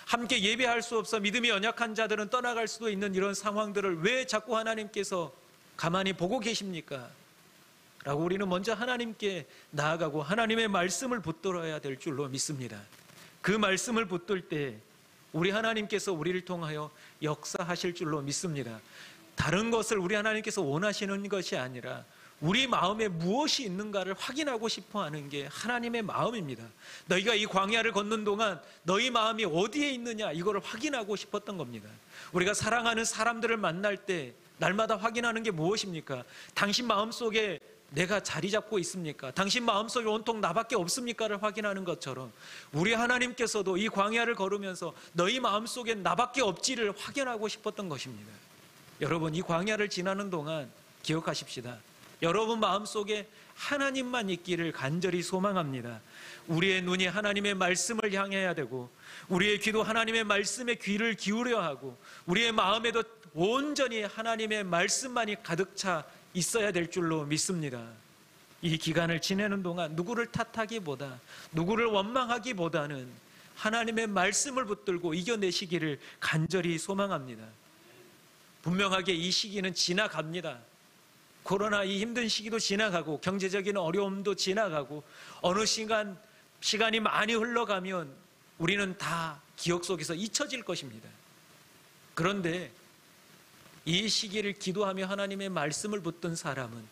함께 예배할 수 없어 믿음이 연약한 자들은 떠나갈 수도 있는 이런 상황들을 왜 자꾸 하나님께서 가만히 보고 계십니까? 라고 우리는 먼저 하나님께 나아가고 하나님의 말씀을 붙들어야 될 줄로 믿습니다. 그 말씀을 붙들 때 우리 하나님께서 우리를 통하여 역사하실 줄로 믿습니다. 다른 것을 우리 하나님께서 원하시는 것이 아니라 우리 마음에 무엇이 있는가를 확인하고 싶어 하는 게 하나님의 마음입니다. 너희가 이 광야를 걷는 동안 너희 마음이 어디에 있느냐, 이거를 확인하고 싶었던 겁니다. 우리가 사랑하는 사람들을 만날 때 날마다 확인하는 게 무엇입니까? 당신 마음속에 내가 자리 잡고 있습니까? 당신 마음속에 온통 나밖에 없습니까를 확인하는 것처럼 우리 하나님께서도 이 광야를 걸으면서 너희 마음속에 나밖에 없지를 확인하고 싶었던 것입니다. 여러분, 이 광야를 지나는 동안 기억하십시다. 여러분 마음속에 하나님만 있기를 간절히 소망합니다. 우리의 눈이 하나님의 말씀을 향해야 되고, 우리의 귀도 하나님의 말씀에 귀를 기울여야 하고, 우리의 마음에도 온전히 하나님의 말씀만이 가득 차 있어야 될 줄로 믿습니다. 이 기간을 지내는 동안 누구를 탓하기보다, 누구를 원망하기보다는 하나님의 말씀을 붙들고 이겨내시기를 간절히 소망합니다. 분명하게 이 시기는 지나갑니다. 코로나 이 힘든 시기도 지나가고, 경제적인 어려움도 지나가고, 어느 시간이 많이 흘러가면 우리는 다 기억 속에서 잊혀질 것입니다. 그런데 이 시기를 기도하며 하나님의 말씀을 붙든 사람은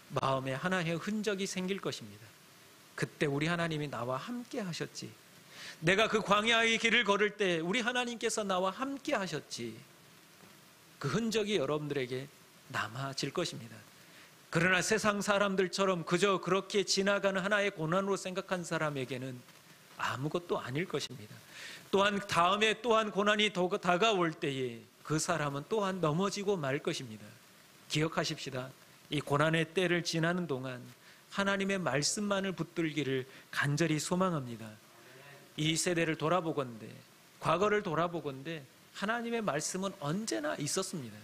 마음에 하나님의 흔적이 생길 것입니다. 그때 우리 하나님이 나와 함께 하셨지, 내가 그 광야의 길을 걸을 때 우리 하나님께서 나와 함께 하셨지, 그 흔적이 여러분들에게 남아질 것입니다. 그러나 세상 사람들처럼 그저 그렇게 지나가는 하나의 고난으로 생각한 사람에게는 아무것도 아닐 것입니다. 또한 다음에 또한 고난이 다가올 때에 그 사람은 또한 넘어지고 말 것입니다. 기억하십시다. 이 고난의 때를 지나는 동안 하나님의 말씀만을 붙들기를 간절히 소망합니다. 이 세대를 돌아보건대, 과거를 돌아보건대 하나님의 말씀은 언제나 있었습니다.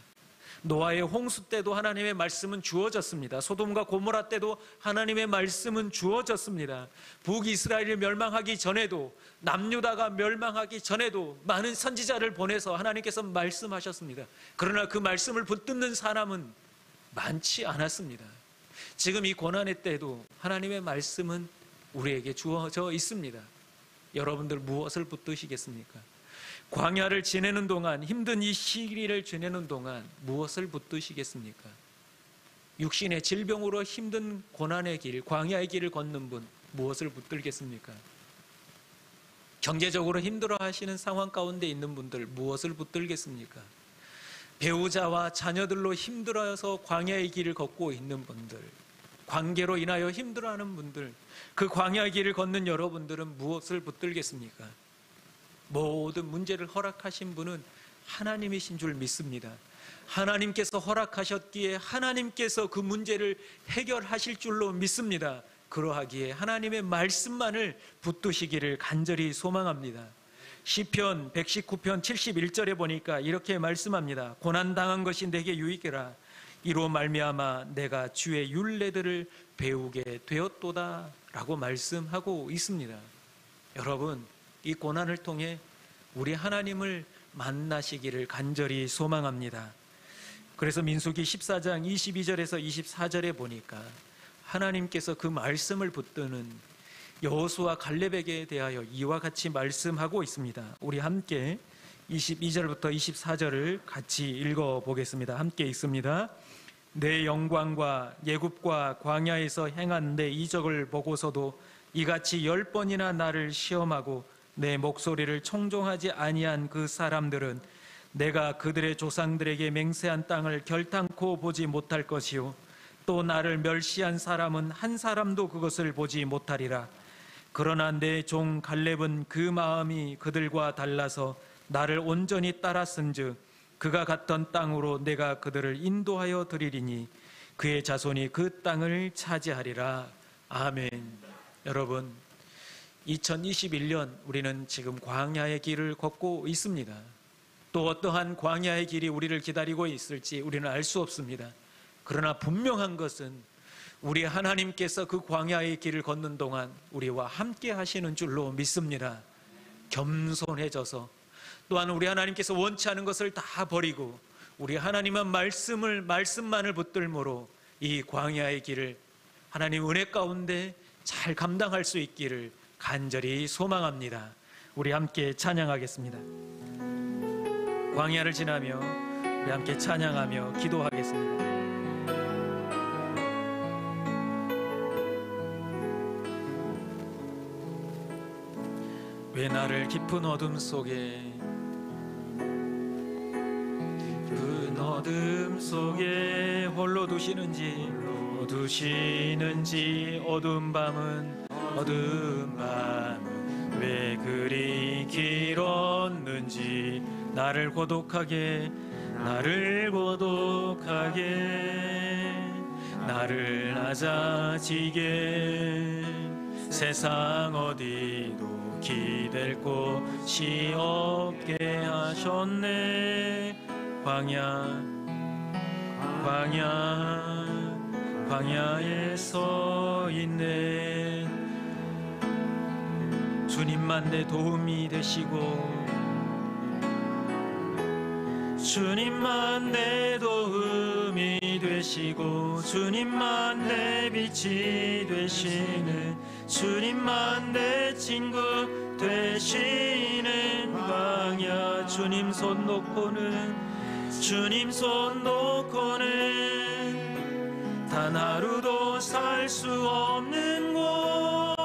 노아의 홍수 때도 하나님의 말씀은 주어졌습니다. 소돔과 고모라 때도 하나님의 말씀은 주어졌습니다. 북이스라엘이 멸망하기 전에도, 남유다가 멸망하기 전에도 많은 선지자를 보내서 하나님께서 말씀하셨습니다. 그러나 그 말씀을 붙듣는 사람은 많지 않았습니다. 지금 이 고난의 때도 하나님의 말씀은 우리에게 주어져 있습니다. 여러분들 무엇을 붙드시겠습니까? 광야를 지내는 동안, 힘든 이 시기를 지내는 동안 무엇을 붙드시겠습니까? 육신의 질병으로 힘든 고난의 길, 광야의 길을 걷는 분 무엇을 붙들겠습니까? 경제적으로 힘들어 하시는 상황 가운데 있는 분들 무엇을 붙들겠습니까? 배우자와 자녀들로 힘들어서 광야의 길을 걷고 있는 분들, 관계로 인하여 힘들어하는 분들, 그 광야의 길을 걷는 여러분들은 무엇을 붙들겠습니까? 모든 문제를 허락하신 분은 하나님이신 줄 믿습니다. 하나님께서 허락하셨기에 하나님께서 그 문제를 해결하실 줄로 믿습니다. 그러하기에 하나님의 말씀만을 붙드시기를 간절히 소망합니다. 시편 119편 71절에 보니까 이렇게 말씀합니다. 고난당한 것이 내게 유익이라, 이로 말미암아 내가 주의 율례들을 배우게 되었도다 라고 말씀하고 있습니다. 여러분, 이 고난을 통해 우리 하나님을 만나시기를 간절히 소망합니다. 그래서 민수기 14장 22절에서 24절에 보니까 하나님께서 그 말씀을 붙드는 여호수아 갈렙에게 대하여 이와 같이 말씀하고 있습니다. 우리 함께 22절부터 24절을 같이 읽어보겠습니다. 함께 읽습니다. 내 영광과 예굽과 광야에서 행한 내 이적을 보고서도 이같이 10번이나 나를 시험하고 내 목소리를 청종하지 아니한 그 사람들은 내가 그들의 조상들에게 맹세한 땅을 결탄코 보지 못할 것이요, 또 나를 멸시한 사람은 한 사람도 그것을 보지 못하리라. 그러나 내 종 갈렙은 그 마음이 그들과 달라서 나를 온전히 따랐은즉 그가 갔던 땅으로 내가 그들을 인도하여 드리리니 그의 자손이 그 땅을 차지하리라. 아멘. 여러분, 2021년 우리는 지금 광야의 길을 걷고 있습니다. 또 어떠한 광야의 길이 우리를 기다리고 있을지 우리는 알 수 없습니다. 그러나 분명한 것은 우리 하나님께서 그 광야의 길을 걷는 동안 우리와 함께 하시는 줄로 믿습니다. 겸손해져서, 또한 우리 하나님께서 원치 않은 것을 다 버리고 우리 하나님의 말씀만을 붙들므로 이 광야의 길을 하나님 은혜 가운데 잘 감당할 수 있기를 간절히 소망합니다. 우리 함께 찬양하겠습니다. 광야를 지나며 우리 함께 찬양하며 기도하겠습니다. 왜 나를 깊은 어둠 속에 홀로 두시는지 어두운 밤은 왜 그리 길었는지 나를 고독하게 나를 낮아지게 세상 어디도 기댈 곳이 없게 하셨네. 광야에 서 있네. 주님만 내 도움이 되시고 주님만 내 도움이 되시고 주님만 내 빛이 되시는 주님만 내 친구 되시는 광야. 주님 손 놓고는 단 하루도 살 수 없는 곳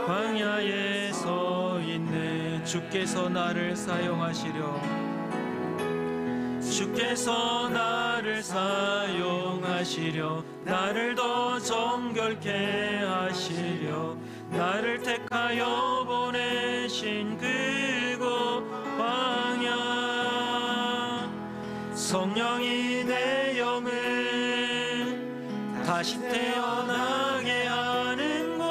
광야에 서 있네. 주께서 나를 사용하시려 나를 더 정결케 하시려 나를 택하여 보내신 그곳 광야. 성령이 내 영을 다시 태어나게 하는 곳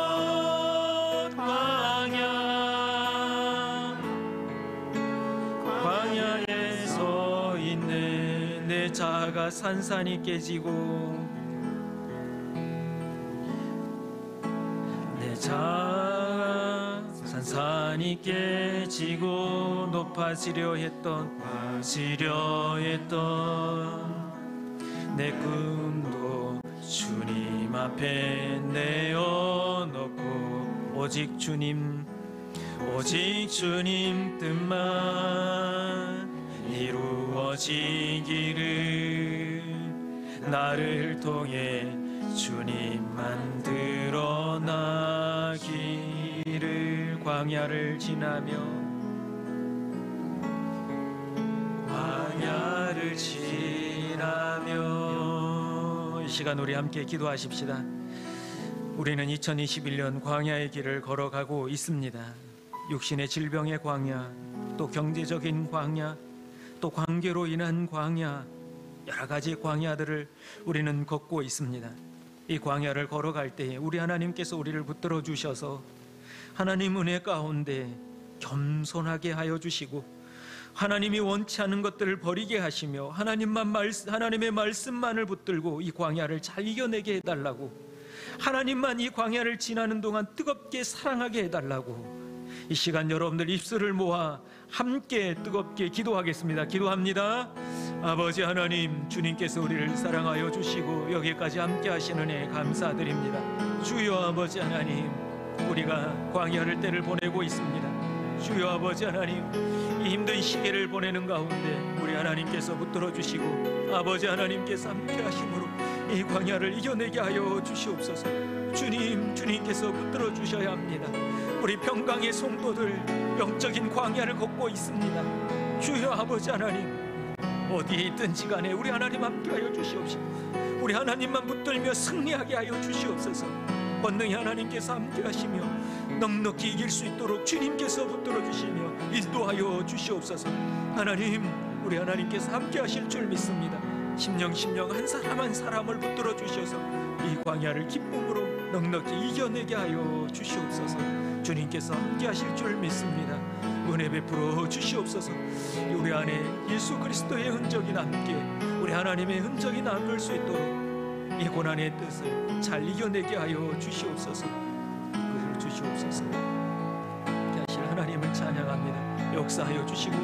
광야에 서 있네. 내 자아가 산산이 깨지고 산산이 깨지고 높아지려 했던 내 꿈도 주님 앞에 내어놓고 오직 주님 뜻만 이루어지기를 나를 통해 주님만 드러나기를. 광야를 지나며 이 시간 우리 함께 기도하십시다. 우리는 2021년 광야의 길을 걸어가고 있습니다. 육신의 질병의 광야, 또 경제적인 광야, 또 관계로 인한 광야, 여러 가지 광야들을 우리는 걷고 있습니다. 이 광야를 걸어갈 때에 우리 하나님께서 우리를 붙들어 주셔서 하나님 은혜 가운데 겸손하게 하여 주시고 하나님이 원치 않는 것들을 버리게 하시며 하나님의 말씀만을 붙들고 이 광야를 잘 이겨내게 해달라고, 하나님만 이 광야를 지나는 동안 뜨겁게 사랑하게 해달라고 이 시간 여러분들 입술을 모아 함께 뜨겁게 기도하겠습니다. 기도합니다. 아버지 하나님, 주님께서 우리를 사랑하여 주시고 여기까지 함께 하시는 은혜 감사드립니다. 주여 아버지 하나님, 우리가 광야를 때를 보내고 있습니다. 주여 아버지 하나님, 이 힘든 시기를 보내는 가운데 우리 하나님께서 붙들어 주시고 아버지 하나님께서 함께 하심으로 이 광야를 이겨내게 하여 주시옵소서. 주님께서 붙들어 주셔야 합니다. 우리 평강의 성도들 영적인 광야를 걷고 있습니다. 주여 아버지 하나님, 어디에 있든지 간에 우리 하나님 함께 하여 주시옵시고 우리 하나님만 붙들며 승리하게 하여 주시옵소서. 권능의 하나님께서 함께 하시며 넉넉히 이길 수 있도록 주님께서 붙들어 주시며 인도하여 주시옵소서. 하나님, 우리 하나님께서 함께 하실 줄 믿습니다. 심령 한 사람 한 사람을 붙들어 주셔서 이 광야를 기쁨으로 넉넉히 이겨내게 하여 주시옵소서. 주님께서 함께 하실 줄 믿습니다. 은혜 베풀어 주시옵소서. 우리 안에 예수 그리스도의 흔적이 남게, 우리 하나님의 흔적이 남을 수 있도록 이 고난의 뜻을 잘 이겨내게 하여 주시옵소서. 이끌어 주시옵소서. 함께 하실 하나님을 찬양합니다. 역사하여 주시고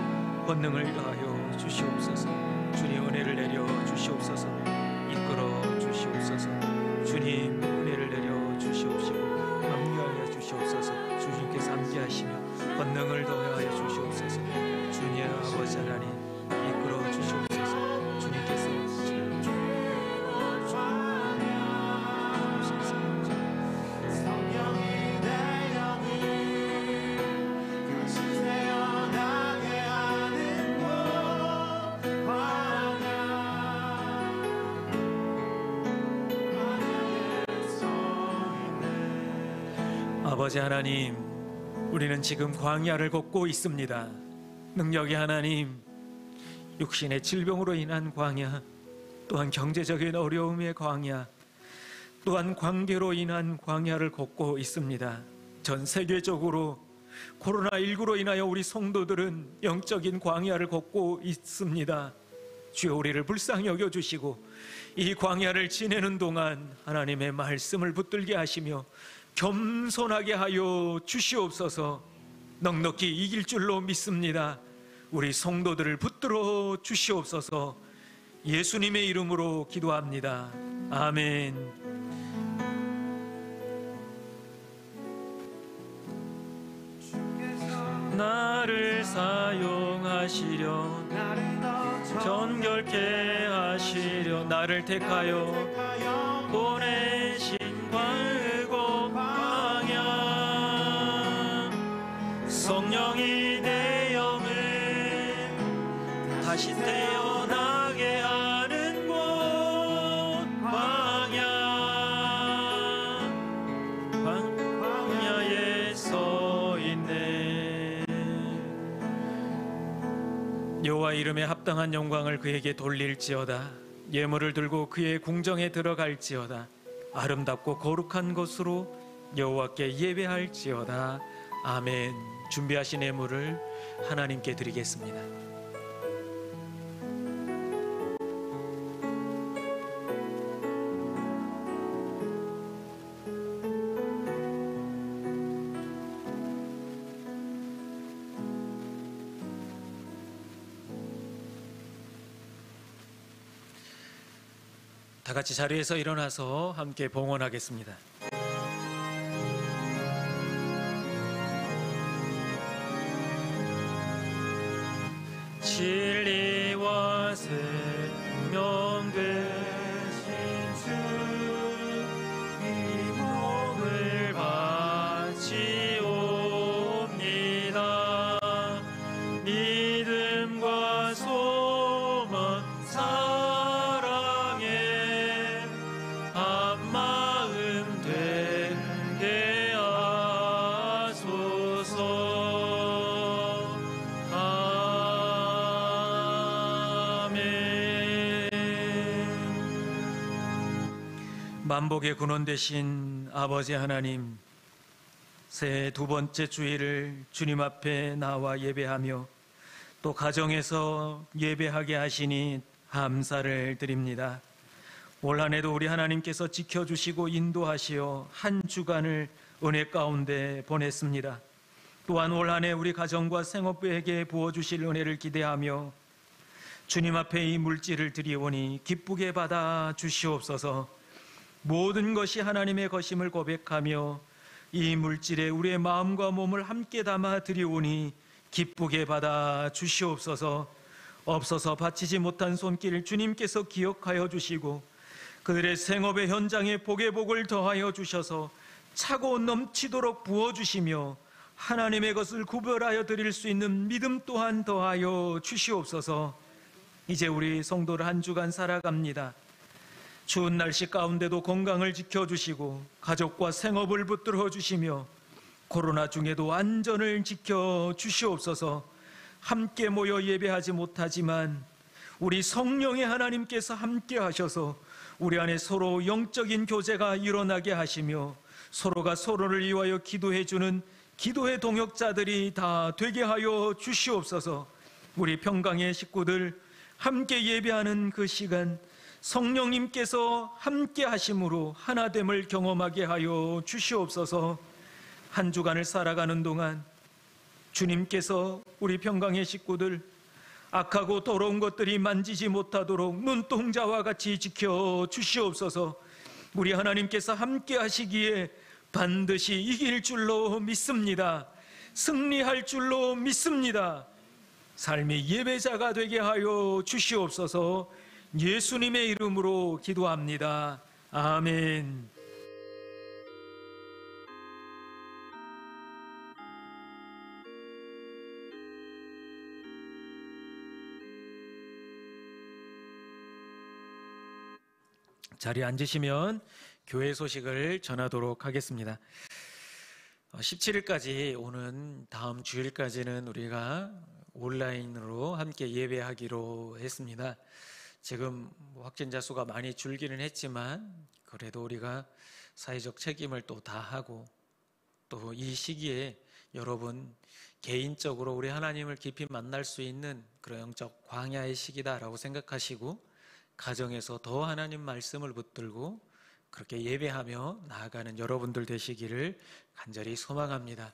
권능을 더하여 주시옵소서. 주님 은혜를 내려 주시옵소서. 이끌어 주시옵소서. 주님 은혜를 내려 주시옵시고 함께하여 주시옵소서. 주님께서 함께하시며 권능을 더하여 주시옵소서. 주님 아버지 하나님, 이끌어 주시옵소서. 주님께서 아버지 하나님, 우리는 지금 광야를 걷고 있습니다. 능력의 하나님, 육신의 질병으로 인한 광야, 또한 경제적인 어려움의 광야, 또한 관계로 인한 광야를 걷고 있습니다. 전 세계적으로 코로나19로 인하여 우리 성도들은 영적인 광야를 걷고 있습니다. 주여, 우리를 불쌍히 여겨주시고 이 광야를 지내는 동안 하나님의 말씀을 붙들게 하시며 겸손하게 하여 주시옵소서. 넉넉히 이길 줄로 믿습니다. 우리 성도들을 붙들어 주시옵소서. 예수님의 이름으로 기도합니다. 아멘. 나를 사용하시려, 정결케 하시려, 나를 택하여 보내신 광고 광야. 성령이 내 영을 다시 태어나게 하는 곳 광야. 광야에 서 있네. 여호와 이름에 합당한 영광을 그에게 돌릴지어다. 예물을 들고 그의 궁정에 들어갈지어다. 아름답고 거룩한 것으로 여호와께 예배할지어다. 아멘. 준비하신 예물을 하나님께 드리겠습니다. 다 같이 자리에서 일어나서 함께 봉헌하겠습니다. 진리와 생명 되신 주, 이 몸을 바치옵니다. 믿음과 소망 사랑에 한마음 되게 하소서. 아멘. 만복의 근원 되신 아버지 하나님, 새해 두 번째 주일을 주님 앞에 나와 예배하며 또 가정에서 예배하게 하시니 감사를 드립니다. 올 한 해도 우리 하나님께서 지켜주시고 인도하시어 한 주간을 은혜 가운데 보냈습니다. 또한 올 한 해 우리 가정과 생업부에게 부어주실 은혜를 기대하며 주님 앞에 이 물질을 드리오니 기쁘게 받아 주시옵소서. 모든 것이 하나님의 것임을 고백하며 이 물질에 우리의 마음과 몸을 함께 담아 드리오니 기쁘게 받아 주시옵소서. 없어서 바치지 못한 손길 주님께서 기억하여 주시고 그들의 생업의 현장에 복의 복을 더하여 주셔서 차고 넘치도록 부어주시며 하나님의 것을 구별하여 드릴 수 있는 믿음 또한 더하여 주시옵소서. 이제 우리 성도를 한 주간 살아갑니다. 추운 날씨 가운데도 건강을 지켜주시고 가족과 생업을 붙들어 주시며 코로나 중에도 안전을 지켜주시옵소서. 함께 모여 예배하지 못하지만 우리 성령의 하나님께서 함께 하셔서 우리 안에 서로 영적인 교제가 일어나게 하시며 서로가 서로를 위하여 기도해주는 기도의 동역자들이 다 되게 하여 주시옵소서. 우리 평강의 식구들 함께 예배하는 그 시간 성령님께서 함께 하심으로 하나됨을 경험하게 하여 주시옵소서. 한 주간을 살아가는 동안 주님께서 우리 평강의 식구들 악하고 더러운 것들이 만지지 못하도록 눈동자와 같이 지켜 주시옵소서. 우리 하나님께서 함께 하시기에 반드시 이길 줄로 믿습니다. 승리할 줄로 믿습니다. 삶의 예배자가 되게 하여 주시옵소서. 예수님의 이름으로 기도합니다. 아멘. 자리에 앉으시면 교회 소식을 전하도록 하겠습니다. 17일까지 오는 다음 주일까지는 우리가 온라인으로 함께 예배하기로 했습니다. 지금 확진자 수가 많이 줄기는 했지만 그래도 우리가 사회적 책임을 또 다하고 또 이 시기에 여러분 개인적으로 우리 하나님을 깊이 만날 수 있는 그런 영적 광야의 시기다라고 생각하시고 가정에서 더 하나님 말씀을 붙들고 그렇게 예배하며 나아가는 여러분들 되시기를 간절히 소망합니다.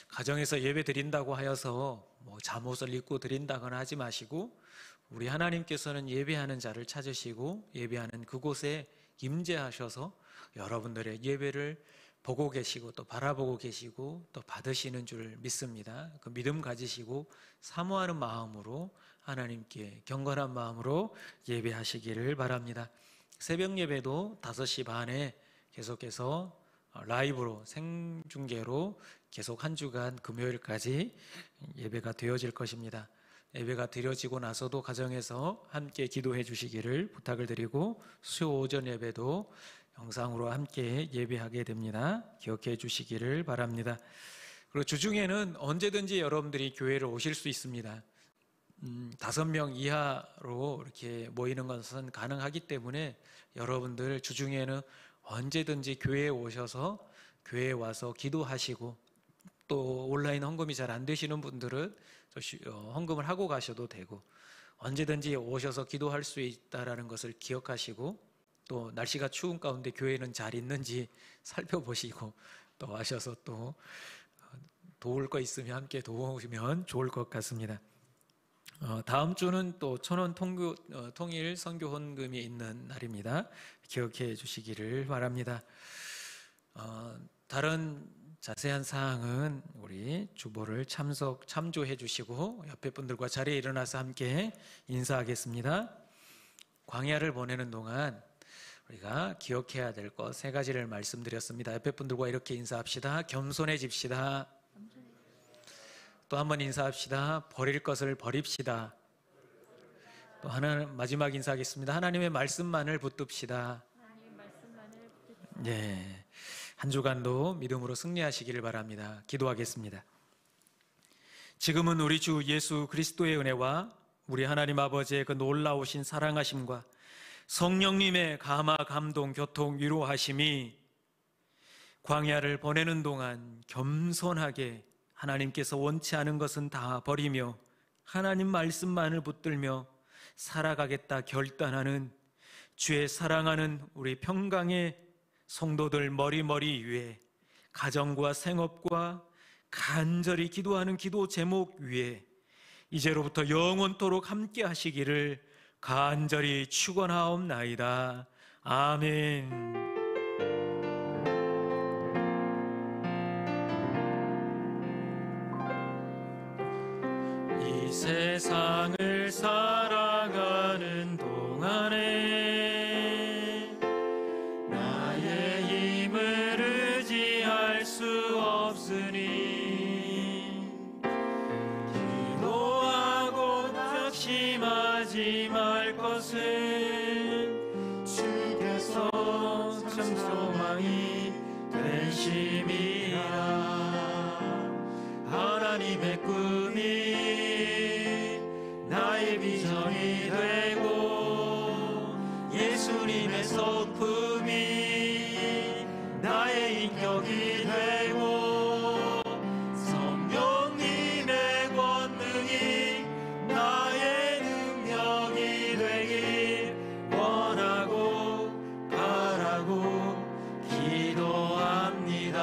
가정에서 예배 드린다고 하여서 잠옷을 입고 드린다거나 하지 마시고 우리 하나님께서는 예배하는 자를 찾으시고 예배하는 그곳에 임재하셔서 여러분들의 예배를 보고 계시고 또 바라보고 계시고 또 받으시는 줄 믿습니다. 그 믿음 가지시고 사모하는 마음으로 하나님께 경건한 마음으로 예배하시기를 바랍니다. 새벽 예배도 5시 반에 계속해서 라이브로 생중계로 계속 한 주간 금요일까지 예배가 되어질 것입니다. 예배가 드려지고 나서도 가정에서 함께 기도해 주시기를 부탁을 드리고 수요 오전 예배도 영상으로 함께 예배하게 됩니다. 기억해 주시기를 바랍니다. 그리고 주중에는 언제든지 여러분들이 교회를 오실 수 있습니다. 5명 이하로 이렇게 모이는 것은 가능하기 때문에 여러분들 주중에는 언제든지 교회에 오셔서 교회에 와서 기도하시고 또 온라인 헌금이 잘 안 되시는 분들은 헌금을 하고 가셔도 되고 언제든지 오셔서 기도할 수 있다는 것을 기억하시고 또 날씨가 추운 가운데 교회는 잘 있는지 살펴보시고 또 와셔서 또 도울 거 있으면 함께 도우시면 좋을 것 같습니다. 다음 주는 또 천원 통일 선교 헌금이 있는 날입니다. 기억해 주시기를 바랍니다. 다른 자세한 사항은 우리 주보를 참조해 주시고 옆에 분들과 자리에 일어나서 함께 인사하겠습니다. 광야를 보내는 동안 우리가 기억해야 될 것 3가지를 말씀드렸습니다. 옆에 분들과 이렇게 인사합시다. 겸손해집시다. 또 한 번 인사합시다. 버릴 것을 버립시다. 또 마지막 인사하겠습니다. 하나님의 말씀만을 붙듭시다. 네, 한 주간도 믿음으로 승리하시기를 바랍니다. 기도하겠습니다. 지금은 우리 주 예수 그리스도의 은혜와 우리 하나님 아버지의 그 놀라우신 사랑하심과 성령님의 감화, 감동, 교통, 위로하심이 광야를 보내는 동안 겸손하게 하나님께서 원치 않은 것은 다 버리며 하나님 말씀만을 붙들며 살아가겠다 결단하는 주의 사랑하는 우리 평강의 성도들 머리머리 위에 가정과 생업과 간절히 기도하는 기도 제목 위에 이제로부터 영원토록 함께 하시기를 간절히 축원하옵나이다. 아멘. 이 세상을 살아가는 동안에 나의 힘을 의지할 수 없으니 기도하고 낙심하지 말 것은 주께서 참 소망이 되심이라. 하나님의 꿈이 나의 비전이 되고 예수님의 성품이 나의 인격이 되고 성령님의 권능이 나의 능력이 되길 원하고 바라고 기도합니다.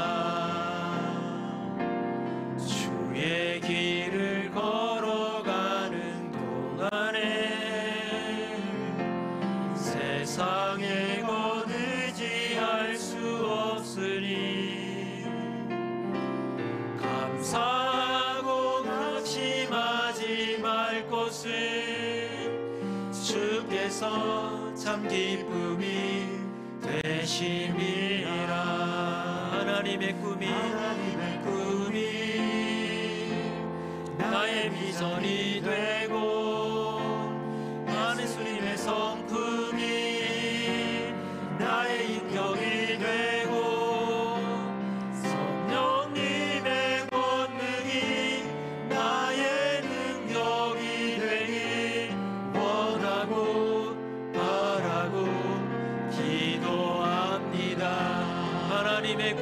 주의 길을 걸어가는 동안에 세상에 곧 의지할 수 없으니 감사하고 낙심하지 말 것은 주께서 참 기쁨이 되심이라. 하나님의 꿈이 나의 비전이 되고 예수님의 성품이 나의 인격이 되고 성령님 하나님의